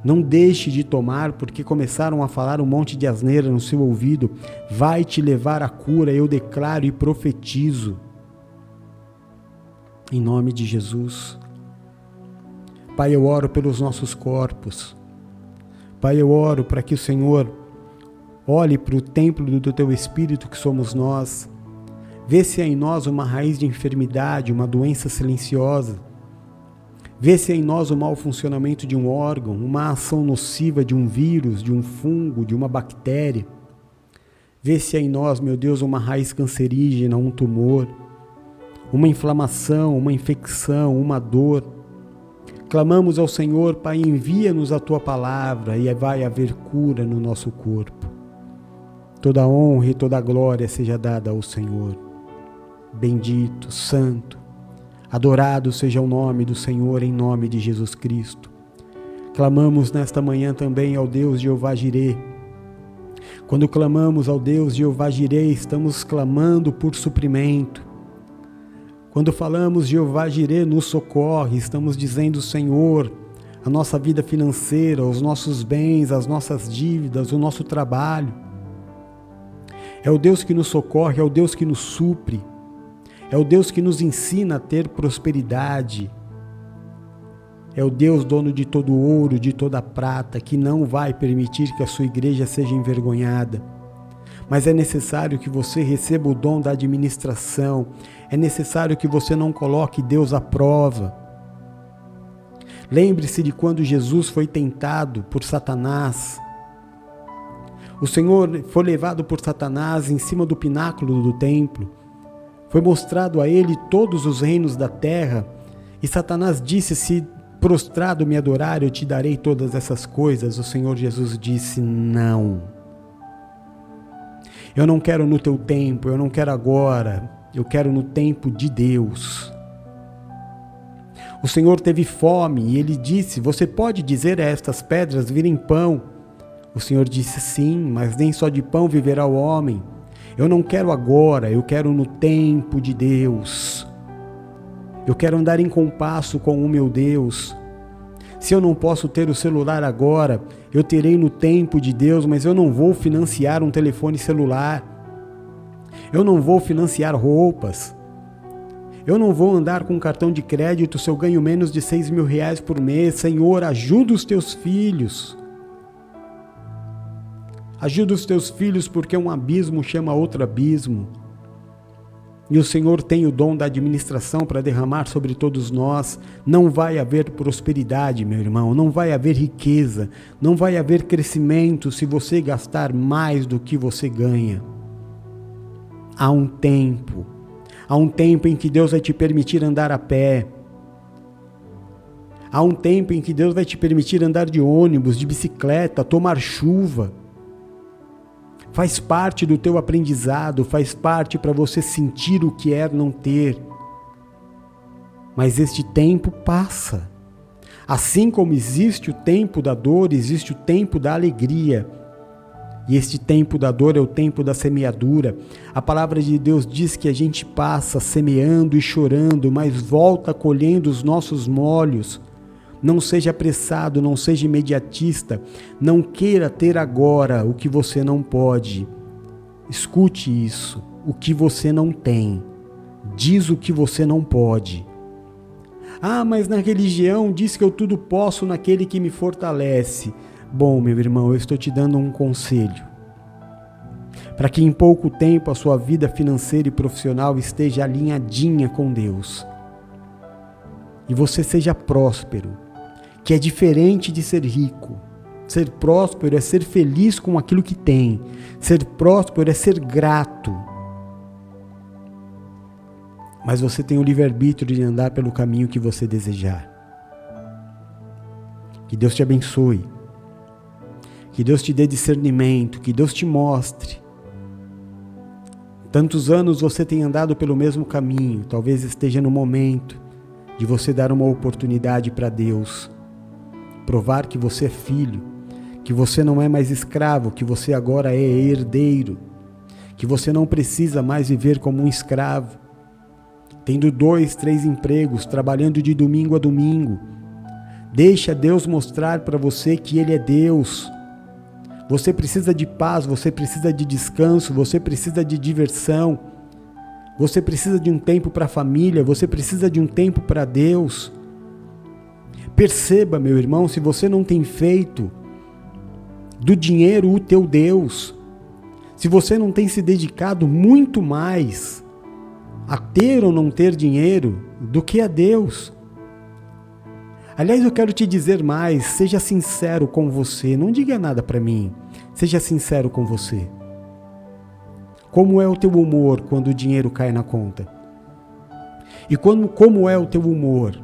Não deixe de tomar, porque começaram a falar um monte de asneira no seu ouvido. Vai te levar à cura, eu declaro e profetizo. Em nome de Jesus. Pai, eu oro pelos nossos corpos. Pai, eu oro para que o Senhor olhe para o templo do teu Espírito que somos nós. Vê se há em nós uma raiz de enfermidade, uma doença silenciosa. Vê se há em nós o mau funcionamento de um órgão, uma ação nociva de um vírus, de um fungo, de uma bactéria. Vê se há em nós, meu Deus, uma raiz cancerígena, um tumor, uma inflamação, uma infecção, uma dor. Clamamos ao Senhor, Pai, envia-nos a Tua palavra e vai haver cura no nosso corpo. Toda honra e toda glória seja dada ao Senhor. Bendito, santo, adorado seja o nome do Senhor em nome de Jesus Cristo. Clamamos nesta manhã também ao Deus Jeová Jirê. Quando clamamos ao Deus Jeová Jirê, estamos clamando por suprimento. Quando falamos Jeová Jirê nos socorre, estamos dizendo, Senhor, a nossa vida financeira, os nossos bens, as nossas dívidas, o nosso trabalho. É o Deus que nos socorre, é o Deus que nos supre, é o Deus que nos ensina a ter prosperidade. É o Deus dono de todo ouro, de toda prata, que não vai permitir que a sua igreja seja envergonhada. Mas é necessário que você receba o dom da administração, é necessário que você não coloque Deus à prova. Lembre-se de quando Jesus foi tentado por Satanás. O Senhor foi levado por Satanás em cima do pináculo do templo. Foi mostrado a ele todos os reinos da terra. E Satanás disse, se prostrado me adorar, eu te darei todas essas coisas. O Senhor Jesus disse, não. Eu não quero no teu tempo, eu não quero agora. Eu quero no tempo de Deus. O Senhor teve fome e ele disse, você pode dizer a estas pedras virem pão? O Senhor disse, sim, mas nem só de pão viverá o homem. Eu não quero agora, eu quero no tempo de Deus. Eu quero andar em compasso com o meu Deus. Se eu não posso ter o celular agora, eu terei no tempo de Deus, mas eu não vou financiar um telefone celular. Eu não vou financiar roupas. Eu não vou andar com cartão de crédito se eu ganho menos de 6 mil reais por mês. Senhor, ajuda os teus filhos. Ajuda os teus filhos, porque um abismo chama outro abismo. E o Senhor tem o dom da administração para derramar sobre todos nós. Não vai haver prosperidade, meu irmão, não vai haver riqueza, não vai haver crescimento se você gastar mais do que você ganha. Há um tempo em que Deus vai te permitir andar a pé. Há um tempo em que Deus vai te permitir andar de ônibus, de bicicleta, tomar chuva. Faz parte do teu aprendizado, faz parte para você sentir o que é não ter. mas este tempo passa. Assim como existe o tempo da dor, existe o tempo da alegria. E este tempo da dor é o tempo da semeadura. A palavra de Deus diz que a gente passa semeando e chorando, mas volta colhendo os nossos molhos. Não seja apressado, não seja imediatista. Não queira ter agora o que você não pode. Escute isso. O que você não tem. Diz o que você não pode. Ah, mas na religião diz que eu tudo posso naquele que me fortalece. Bom, meu irmão, eu estou te dando um conselho. Para que em pouco tempo a sua vida financeira e profissional esteja alinhadinha com Deus. E você seja próspero, que é diferente de ser rico. Ser próspero é ser feliz com aquilo que tem. Ser próspero é ser grato. Mas você tem o livre-arbítrio de andar pelo caminho que você desejar. Que Deus te abençoe. Que Deus te dê discernimento, que Deus te mostre. Tantos anos você tem andado pelo mesmo caminho, talvez esteja no momento de você dar uma oportunidade para Deus. Provar que você é filho, que você não é mais escravo, que você agora é herdeiro, que você não precisa mais viver como um escravo, tendo 2, 3 empregos, trabalhando de domingo a domingo. Deixa Deus mostrar para você que Ele é Deus. Você precisa de paz, você precisa de descanso, você precisa de diversão, você precisa de um tempo para a família, você precisa de um tempo para Deus. Perceba, meu irmão, se você não tem feito do dinheiro o teu Deus, se você não tem se dedicado muito mais a ter ou não ter dinheiro do que a Deus. Aliás, eu quero te dizer mais, seja sincero com você, não diga nada para mim, seja sincero com você. Como é o teu humor quando o dinheiro cai na conta? E como é o teu humor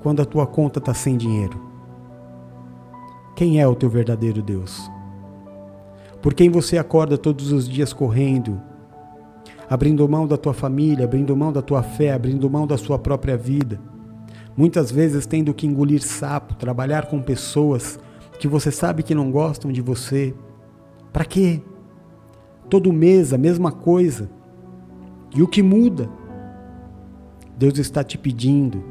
quando a tua conta está sem dinheiro? Quem é o teu verdadeiro Deus? Por quem você acorda todos os dias correndo, abrindo mão da tua família, abrindo mão da tua fé, abrindo mão da sua própria vida? Muitas vezes tendo que engolir sapo, trabalhar com pessoas que você sabe que não gostam de você. Para quê? Todo mês a mesma coisa. E o que muda? Deus está te pedindo,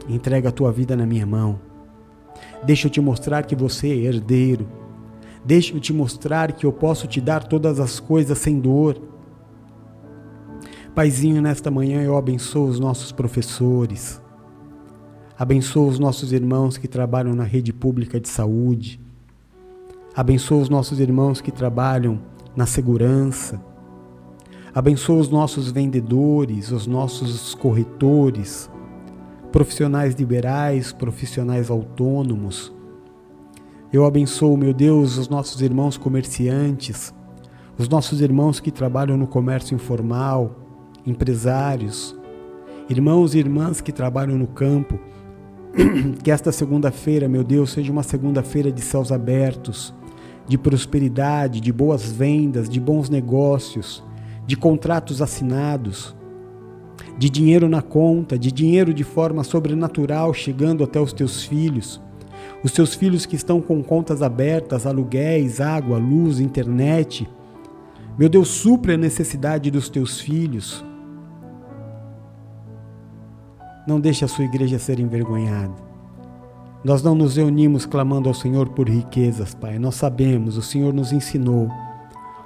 entrega a tua vida na minha mão. Deixa eu te mostrar que você é herdeiro. Deixa eu te mostrar que eu posso te dar todas as coisas sem dor. Paizinho, nesta manhã eu abençoo os nossos professores. Abençoa os nossos irmãos que trabalham na rede pública de saúde. Abençoa os nossos irmãos que trabalham na segurança. Abençoa os nossos vendedores, os nossos corretores, profissionais liberais, profissionais autônomos. Eu abençoo, meu Deus, os nossos irmãos comerciantes, os nossos irmãos que trabalham no comércio informal, empresários, irmãos e irmãs que trabalham no campo. Que esta segunda-feira, meu Deus, seja uma segunda-feira de céus abertos, de prosperidade, de boas vendas, de bons negócios, de contratos assinados, de dinheiro na conta, de dinheiro de forma sobrenatural chegando até os teus filhos que estão com contas abertas, aluguéis, água, luz, internet. Meu Deus, supre a necessidade dos teus filhos. Não deixe a sua igreja ser envergonhada. Nós não nos reunimos clamando ao Senhor por riquezas, Pai. Nós sabemos, o Senhor nos ensinou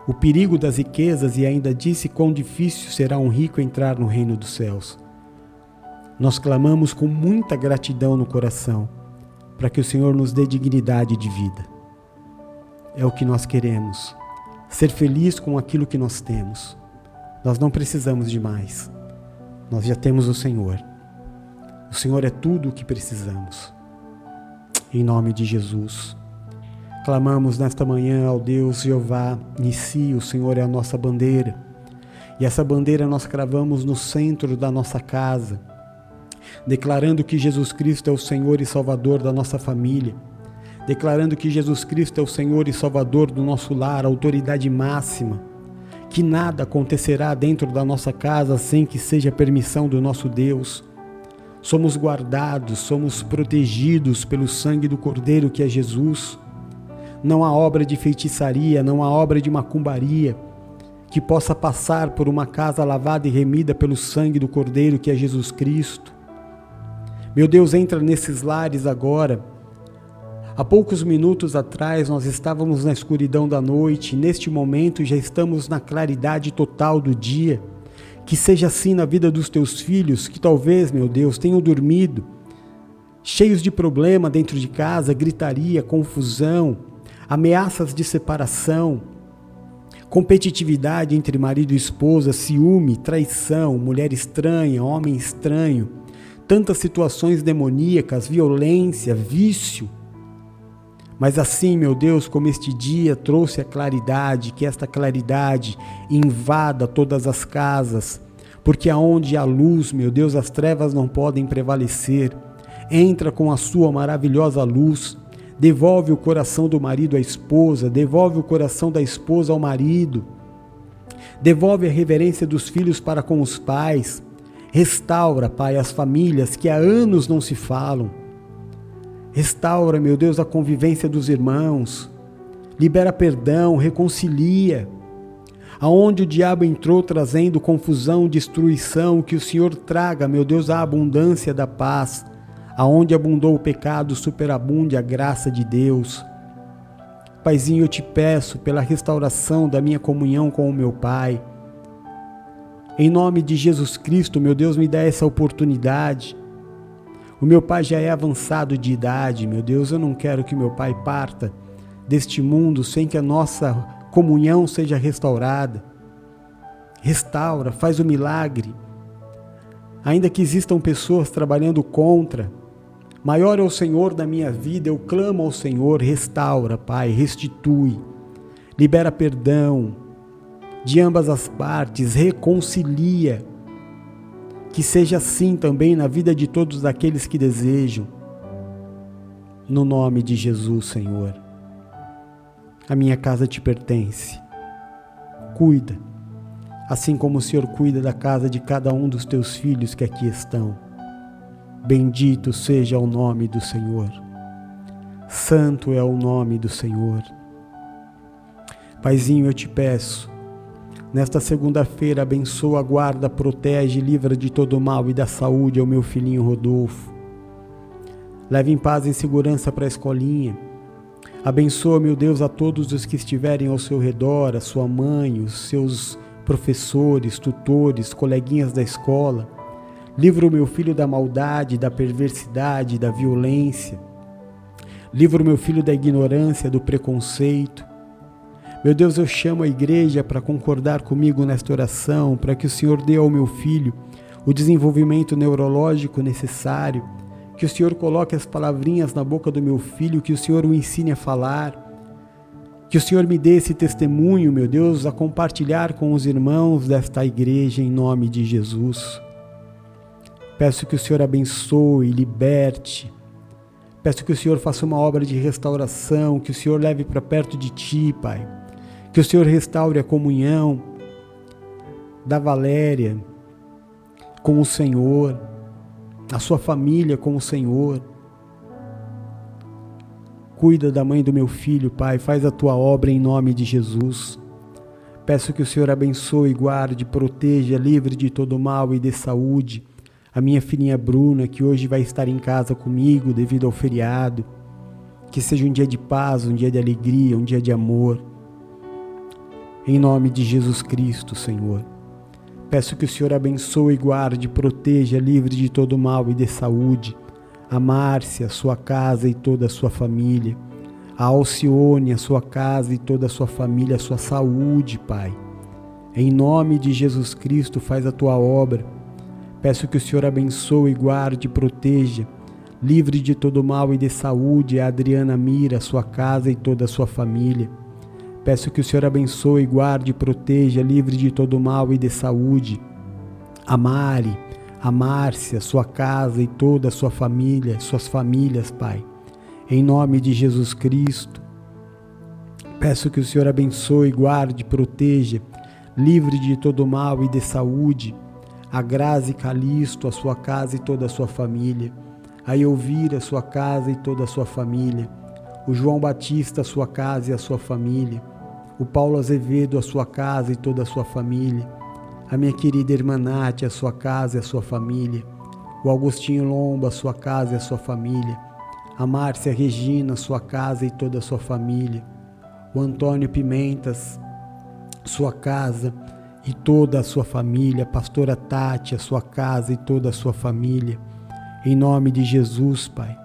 o perigo das riquezas e ainda disse quão difícil será um rico entrar no reino dos céus. Nós clamamos com muita gratidão no coração para que o Senhor nos dê dignidade de vida. É o que nós queremos, ser feliz com aquilo que nós temos. Nós não precisamos de mais. Nós já temos o Senhor. O Senhor é tudo o que precisamos. Em nome de Jesus. Clamamos nesta manhã ao Deus Jeová Nissi, o Senhor é a nossa bandeira. E essa bandeira nós cravamos no centro da nossa casa, declarando que Jesus Cristo é o Senhor e Salvador da nossa família, declarando que Jesus Cristo é o Senhor e Salvador do nosso lar, a autoridade máxima, que nada acontecerá dentro da nossa casa sem que seja permissão do nosso Deus. somos guardados, somos protegidos pelo sangue do Cordeiro que é Jesus. Não há obra de feitiçaria, não há obra de macumbaria que possa passar por uma casa lavada e remida pelo sangue do Cordeiro que é Jesus Cristo. Meu Deus, entra nesses lares agora. Há poucos minutos atrás nós estávamos na escuridão da noite e neste momento já estamos na claridade total do dia. Que seja assim na vida dos teus filhos que talvez, meu Deus, tenham dormido, cheios de problema dentro de casa, gritaria, confusão, ameaças de separação, competitividade entre marido e esposa, ciúme, traição, mulher estranha, homem estranho, tantas situações demoníacas, violência, vício. Mas assim, meu Deus, como este dia trouxe a claridade, que esta claridade invada todas as casas, porque aonde há luz, meu Deus, as trevas não podem prevalecer. Entra com a sua maravilhosa luz, devolve o coração do marido à esposa, devolve o coração da esposa ao marido, devolve a reverência dos filhos para com os pais, restaura, Pai, as famílias que há anos não se falam. Restaura, meu Deus, a convivência dos irmãos. Libera perdão, reconcilia. Aonde o diabo entrou trazendo confusão, destruição, que o Senhor traga, meu Deus, a abundância da paz. Aonde abundou o pecado, superabunde a graça de Deus. Paizinho, eu te peço pela restauração da minha comunhão com o meu Pai. Em nome de Jesus Cristo, meu Deus, me dá essa oportunidade. O meu pai já é avançado de idade, meu Deus, eu não quero que meu pai parta deste mundo sem que a nossa comunhão seja restaurada. Restaura, faz o milagre. Ainda que existam pessoas trabalhando contra, maior é o Senhor da minha vida, eu clamo ao Senhor, restaura, Pai, restitui, libera perdão de ambas as partes, reconcilia. Que seja assim também na vida de todos aqueles que desejam. No nome de Jesus, Senhor. A minha casa te pertence. Cuida, assim como o Senhor cuida da casa de cada um dos teus filhos que aqui estão. Bendito seja o nome do Senhor. Santo é o nome do Senhor. Paizinho, eu te peço, nesta segunda-feira, abençoa, guarda, protege, livra de todo mal e da saúde ao meu filhinho Rodolfo. Leve em paz e segurança para a escolinha. Abençoa, meu Deus, a todos os que estiverem ao seu redor, a sua mãe, os seus professores, tutores, coleguinhas da escola. Livra o meu filho da maldade, da perversidade, da violência. Livra o meu filho da ignorância, do preconceito. Meu Deus, eu chamo a igreja para concordar comigo nesta oração, para que o Senhor dê ao meu filho o desenvolvimento neurológico necessário, que o Senhor coloque as palavrinhas na boca do meu filho, que o Senhor o ensine a falar, que o Senhor me dê esse testemunho, meu Deus, a compartilhar com os irmãos desta igreja em nome de Jesus. Peço que o Senhor abençoe, liberte. Peço que o Senhor faça uma obra de restauração, que o Senhor leve para perto de Ti, Pai. Que o Senhor restaure a comunhão da Valéria com o Senhor, a sua família com o Senhor. Cuida da mãe do meu filho, Pai, faz a Tua obra em nome de Jesus. Peço que o Senhor abençoe, guarde, proteja, livre de todo mal e dê saúde a minha filhinha Bruna, que hoje vai estar em casa comigo devido ao feriado. Que seja um dia de paz, um dia de alegria, um dia de amor. Em nome de Jesus Cristo, Senhor. Peço que o Senhor abençoe, guarde, proteja, livre de todo mal e dê saúde a Márcia, a sua casa e toda a sua família. A Alcione, a sua casa e toda a sua família, a sua saúde, Pai. Em nome de Jesus Cristo, faz a Tua obra. Peço que o Senhor abençoe, guarde, proteja, livre de todo mal e dê saúde a Adriana Mira, a sua casa e toda a sua família. Peço que o Senhor abençoe, guarde, proteja, livre de todo mal e dê saúde a Mari, a Márcia, sua casa e toda a sua família, suas famílias, Pai. Em nome de Jesus Cristo. Peço que o Senhor abençoe, guarde, proteja, livre de todo mal e dê saúde a Grazi Calisto, a sua casa e toda a sua família, a Elvira, a sua casa e toda a sua família, o João Batista, a sua casa e a sua família, o Paulo Azevedo, a sua casa e toda a sua família, a minha querida irmã Nath, a sua casa e a sua família, o Augustinho Lomba, a sua casa e a sua família, a Márcia Regina, a sua casa e toda a sua família, o Antônio Pimentas, sua casa e toda a sua família, a pastora Tati, a sua casa e toda a sua família, em nome de Jesus, Pai.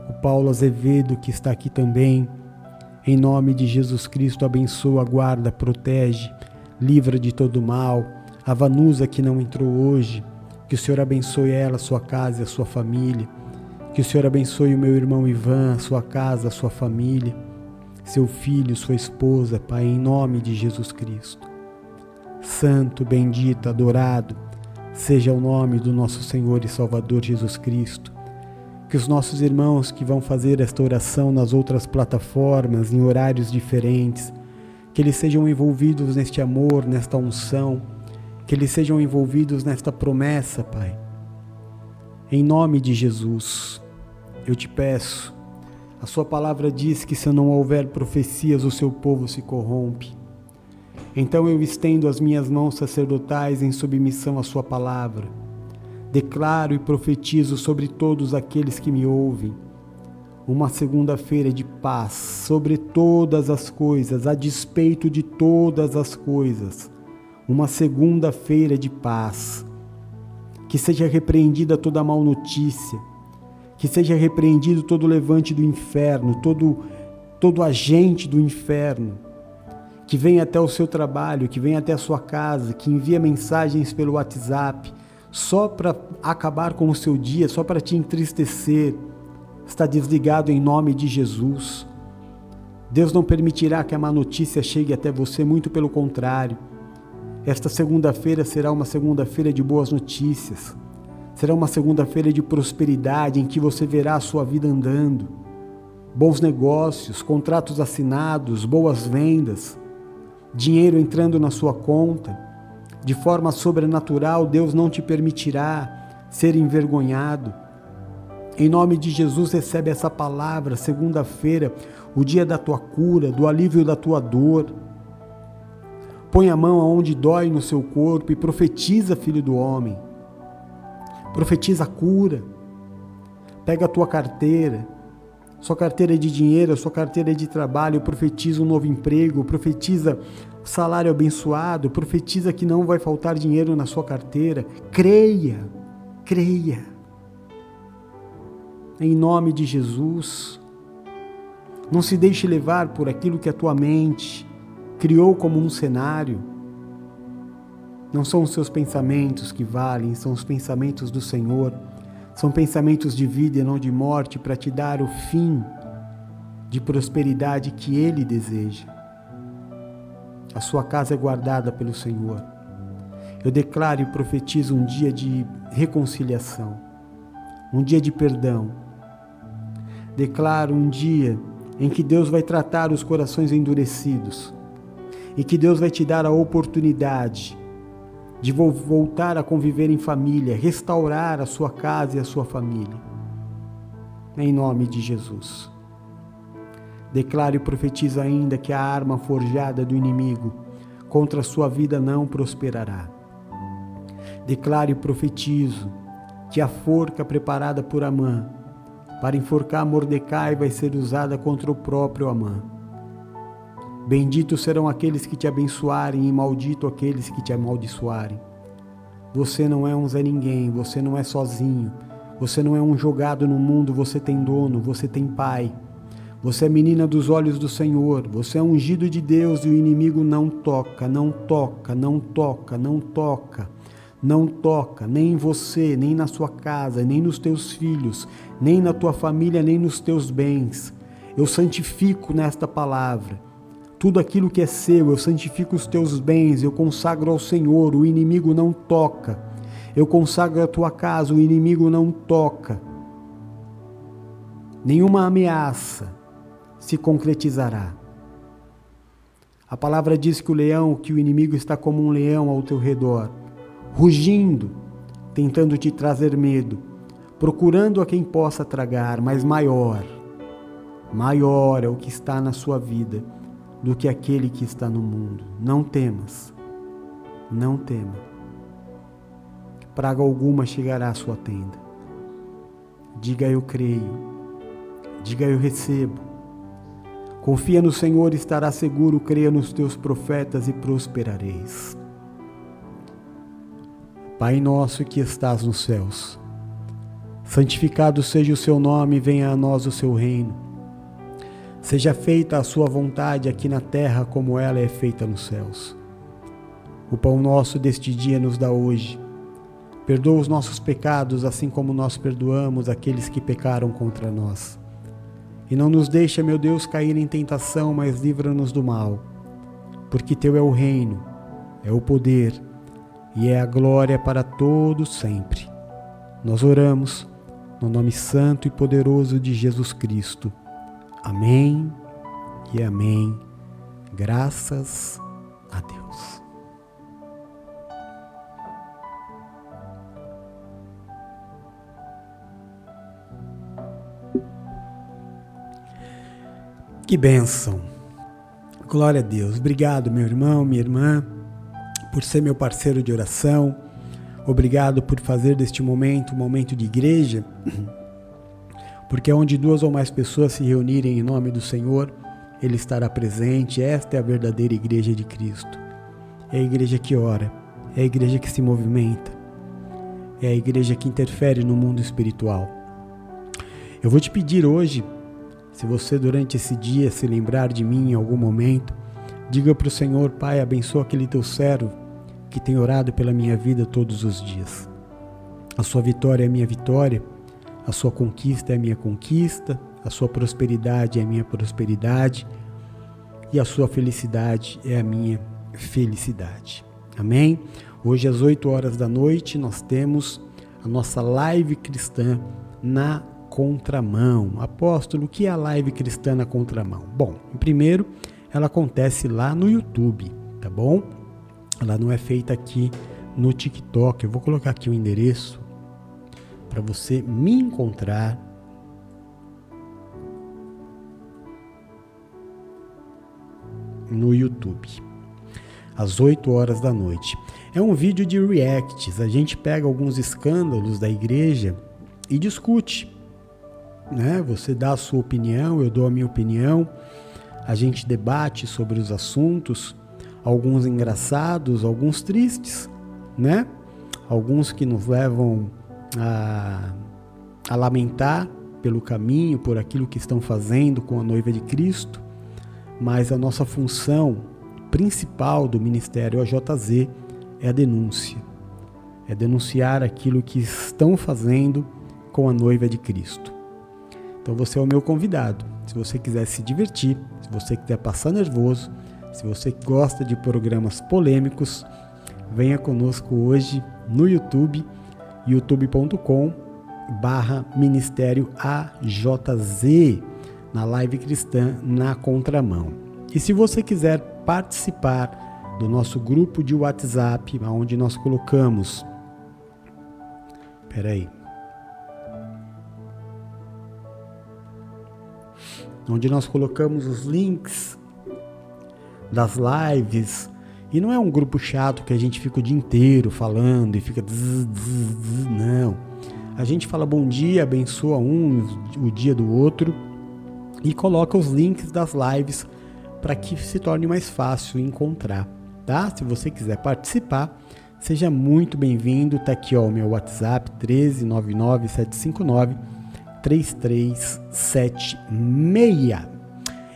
O Paulo Azevedo, que está aqui também, em nome de Jesus Cristo, abençoa, guarda, protege, livra de todo mal. A Vanusa, que não entrou hoje, que o Senhor abençoe ela, a sua casa e a sua família. Que o Senhor abençoe o meu irmão Ivan, a sua casa, a sua família, seu filho, sua esposa, Pai, em nome de Jesus Cristo. Santo, bendito, adorado, seja o nome do nosso Senhor e Salvador Jesus Cristo. Que os nossos irmãos que vão fazer esta oração nas outras plataformas, em horários diferentes, que eles sejam envolvidos neste amor, nesta unção, que eles sejam envolvidos nesta promessa, Pai. Em nome de Jesus, eu te peço, a sua palavra diz que se não houver profecias, o seu povo se corrompe. Então eu estendo as minhas mãos sacerdotais em submissão à sua palavra. Declaro e profetizo sobre todos aqueles que me ouvem uma segunda-feira de paz sobre todas as coisas, a despeito de todas as coisas. Uma segunda-feira de paz. Que seja repreendida toda mal notícia, que seja repreendido todo levante do inferno, todo agente do inferno, que venha até o seu trabalho, que venha até a sua casa, que envia mensagens pelo WhatsApp, só para acabar com o seu dia, só para te entristecer, está desligado em nome de Jesus. Deus não permitirá que a má notícia chegue até você, muito pelo contrário. Esta segunda-feira será uma segunda-feira de boas notícias, será uma segunda-feira de prosperidade em que você verá a sua vida andando, bons negócios, contratos assinados, boas vendas, dinheiro entrando na sua conta. De forma sobrenatural, Deus não te permitirá ser envergonhado. Em nome de Jesus, recebe essa palavra, segunda-feira, o dia da tua cura, do alívio da tua dor. Põe a mão aonde dói no seu corpo e profetiza, filho do homem. Profetiza a cura. Pega a tua carteira, sua carteira de dinheiro, sua carteira de trabalho, profetiza um novo emprego, profetiza salário abençoado, profetiza que não vai faltar dinheiro na sua carteira. Creia, creia. Em nome de Jesus, não se deixe levar por aquilo que a tua mente criou como um cenário. Não são os seus pensamentos que valem, são os pensamentos do Senhor. São pensamentos de vida e não de morte, para te dar o fim de prosperidade que Ele deseja. A sua casa é guardada pelo Senhor. Eu declaro e profetizo um dia de reconciliação, um dia de perdão. Declaro um dia em que Deus vai tratar os corações endurecidos e que Deus vai te dar a oportunidade de voltar a conviver em família, restaurar a sua casa e a sua família. Em nome de Jesus. Declaro e profetizo ainda que a arma forjada do inimigo contra a sua vida não prosperará. Declaro e profetizo que a forca preparada por Amã para enforcar Mordecai vai ser usada contra o próprio Amã. Benditos serão aqueles que te abençoarem e maldito aqueles que te amaldiçoarem. Você não é um Zé Ninguém, você não é sozinho, você não é um jogado no mundo, você tem dono, você tem pai. Você é menina dos olhos do Senhor, você é ungido de Deus e o inimigo não toca, não toca, não toca, não toca, não toca, nem em você, nem na sua casa, nem nos teus filhos, nem na tua família, nem nos teus bens. Eu santifico nesta palavra tudo aquilo que é seu, eu santifico os teus bens, eu consagro ao Senhor, o inimigo não toca. Eu consagro a tua casa, o inimigo não toca. Nenhuma ameaça se concretizará. A palavra diz que o inimigo está como um leão ao teu redor, rugindo, tentando te trazer medo, procurando a quem possa tragar, mas maior é o que está na sua vida do que aquele que está no mundo. Não temas, não tema. Praga alguma chegará à sua tenda. Diga eu creio, diga eu recebo. Confia no Senhor e estará seguro, creia nos teus profetas e prosperareis. Pai nosso que estás nos céus, santificado seja o seu nome, venha a nós o seu reino. Seja feita a sua vontade aqui na terra como ela é feita nos céus. O pão nosso deste dia nos dá hoje. Perdoa os nossos pecados, assim como nós perdoamos aqueles que pecaram contra nós. E não nos deixa, meu Deus, cair em tentação, mas livra-nos do mal. Porque teu é o reino, é o poder e é a glória para todos sempre. Nós oramos no nome santo e poderoso de Jesus Cristo. Amém e amém. Graças a Deus. Que bênção. Glória a Deus. Obrigado, meu irmão, minha irmã, por ser meu parceiro de oração. Obrigado por fazer deste momento um momento de igreja, porque onde 2 ou mais pessoas se reunirem em nome do Senhor, Ele estará presente. Esta é a verdadeira igreja de Cristo. É a igreja que ora, é a igreja que se movimenta, é a igreja que interfere no mundo espiritual. Eu vou te pedir hoje, se você durante esse dia se lembrar de mim em algum momento, diga para o Senhor: Pai, abençoa aquele teu servo que tem orado pela minha vida todos os dias. A sua vitória é a minha vitória, a sua conquista é a minha conquista, a sua prosperidade é a minha prosperidade e a sua felicidade é a minha felicidade. Amém? Hoje às 8 horas da noite nós temos a nossa live cristã na contramão. Apóstolo, o que é a live cristã na contramão? Bom, primeiro, ela acontece lá no YouTube, tá bom? Ela não é feita aqui no TikTok. Eu vou colocar aqui o endereço para você me encontrar. No YouTube, às 8 horas da noite. É um vídeo de reacts. A gente pega alguns escândalos da igreja e discute, né? Você dá a sua opinião, eu dou a minha opinião, a gente debate sobre os assuntos, alguns engraçados, alguns tristes, né? Alguns que nos levam a lamentar pelo caminho, por aquilo que estão fazendo com a noiva de Cristo, mas a nossa função principal do Ministério AJZ é a denúncia, é denunciar aquilo que estão fazendo com a noiva de Cristo. Então você é o meu convidado. Se você quiser se divertir, se você quiser passar nervoso, se você gosta de programas polêmicos, venha conosco hoje no YouTube, youtube.com/Ministério AJZ, na live cristã na contramão. E se você quiser participar do nosso grupo de WhatsApp, onde nós colocamos... onde nós colocamos os links das lives, e não é um grupo chato que a gente fica o dia inteiro falando e fica não. A gente fala bom dia, abençoa o dia do outro e coloca os links das lives para que se torne mais fácil encontrar, tá? Se você quiser participar, seja muito bem-vindo. Tá aqui, ó, o meu WhatsApp, 13997593376.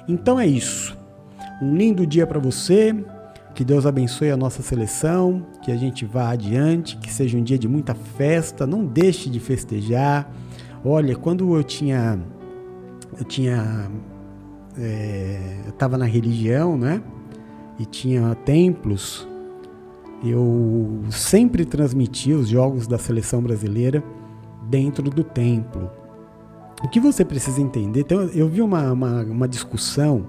Então é isso. Um lindo dia para você. Que Deus abençoe a nossa seleção, que a gente vá adiante, que seja um dia de muita festa. Não deixe de festejar. Olha, quando eu estava na religião, né? E tinha templos, eu sempre transmitia os jogos da seleção brasileira dentro do templo. O que você precisa entender? Então, eu vi uma discussão,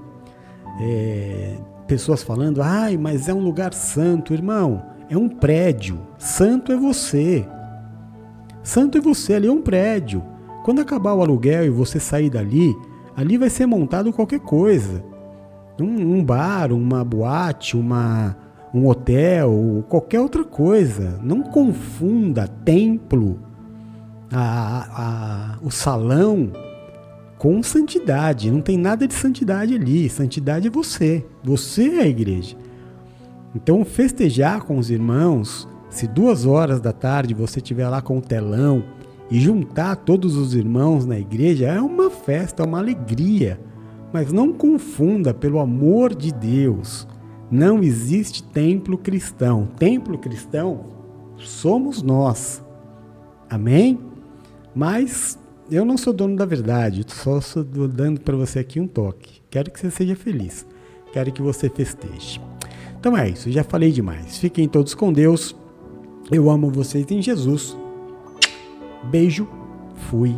pessoas falando, mas é um lugar santo. Irmão, é um prédio. Santo é você. Santo é você, ali é um prédio. Quando acabar o aluguel e você sair dali, ali vai ser montado qualquer coisa. Um bar, uma boate, um hotel, qualquer outra coisa. Não confunda templo, o salão, com santidade. Não tem nada de santidade ali. Santidade é você. Você é a igreja. Então, festejar com os irmãos, se 2 horas da tarde você estiver lá com o telão e juntar todos os irmãos na igreja, é uma festa, é uma alegria. Mas não confunda, pelo amor de Deus. Não existe templo cristão. Templo cristão somos nós. Amém? Mas eu não sou dono da verdade, só estou dando para você aqui um toque. Quero que você seja feliz. Quero que você festeje. Então é isso, já falei demais. Fiquem todos com Deus. Eu amo vocês em Jesus. Beijo. Fui.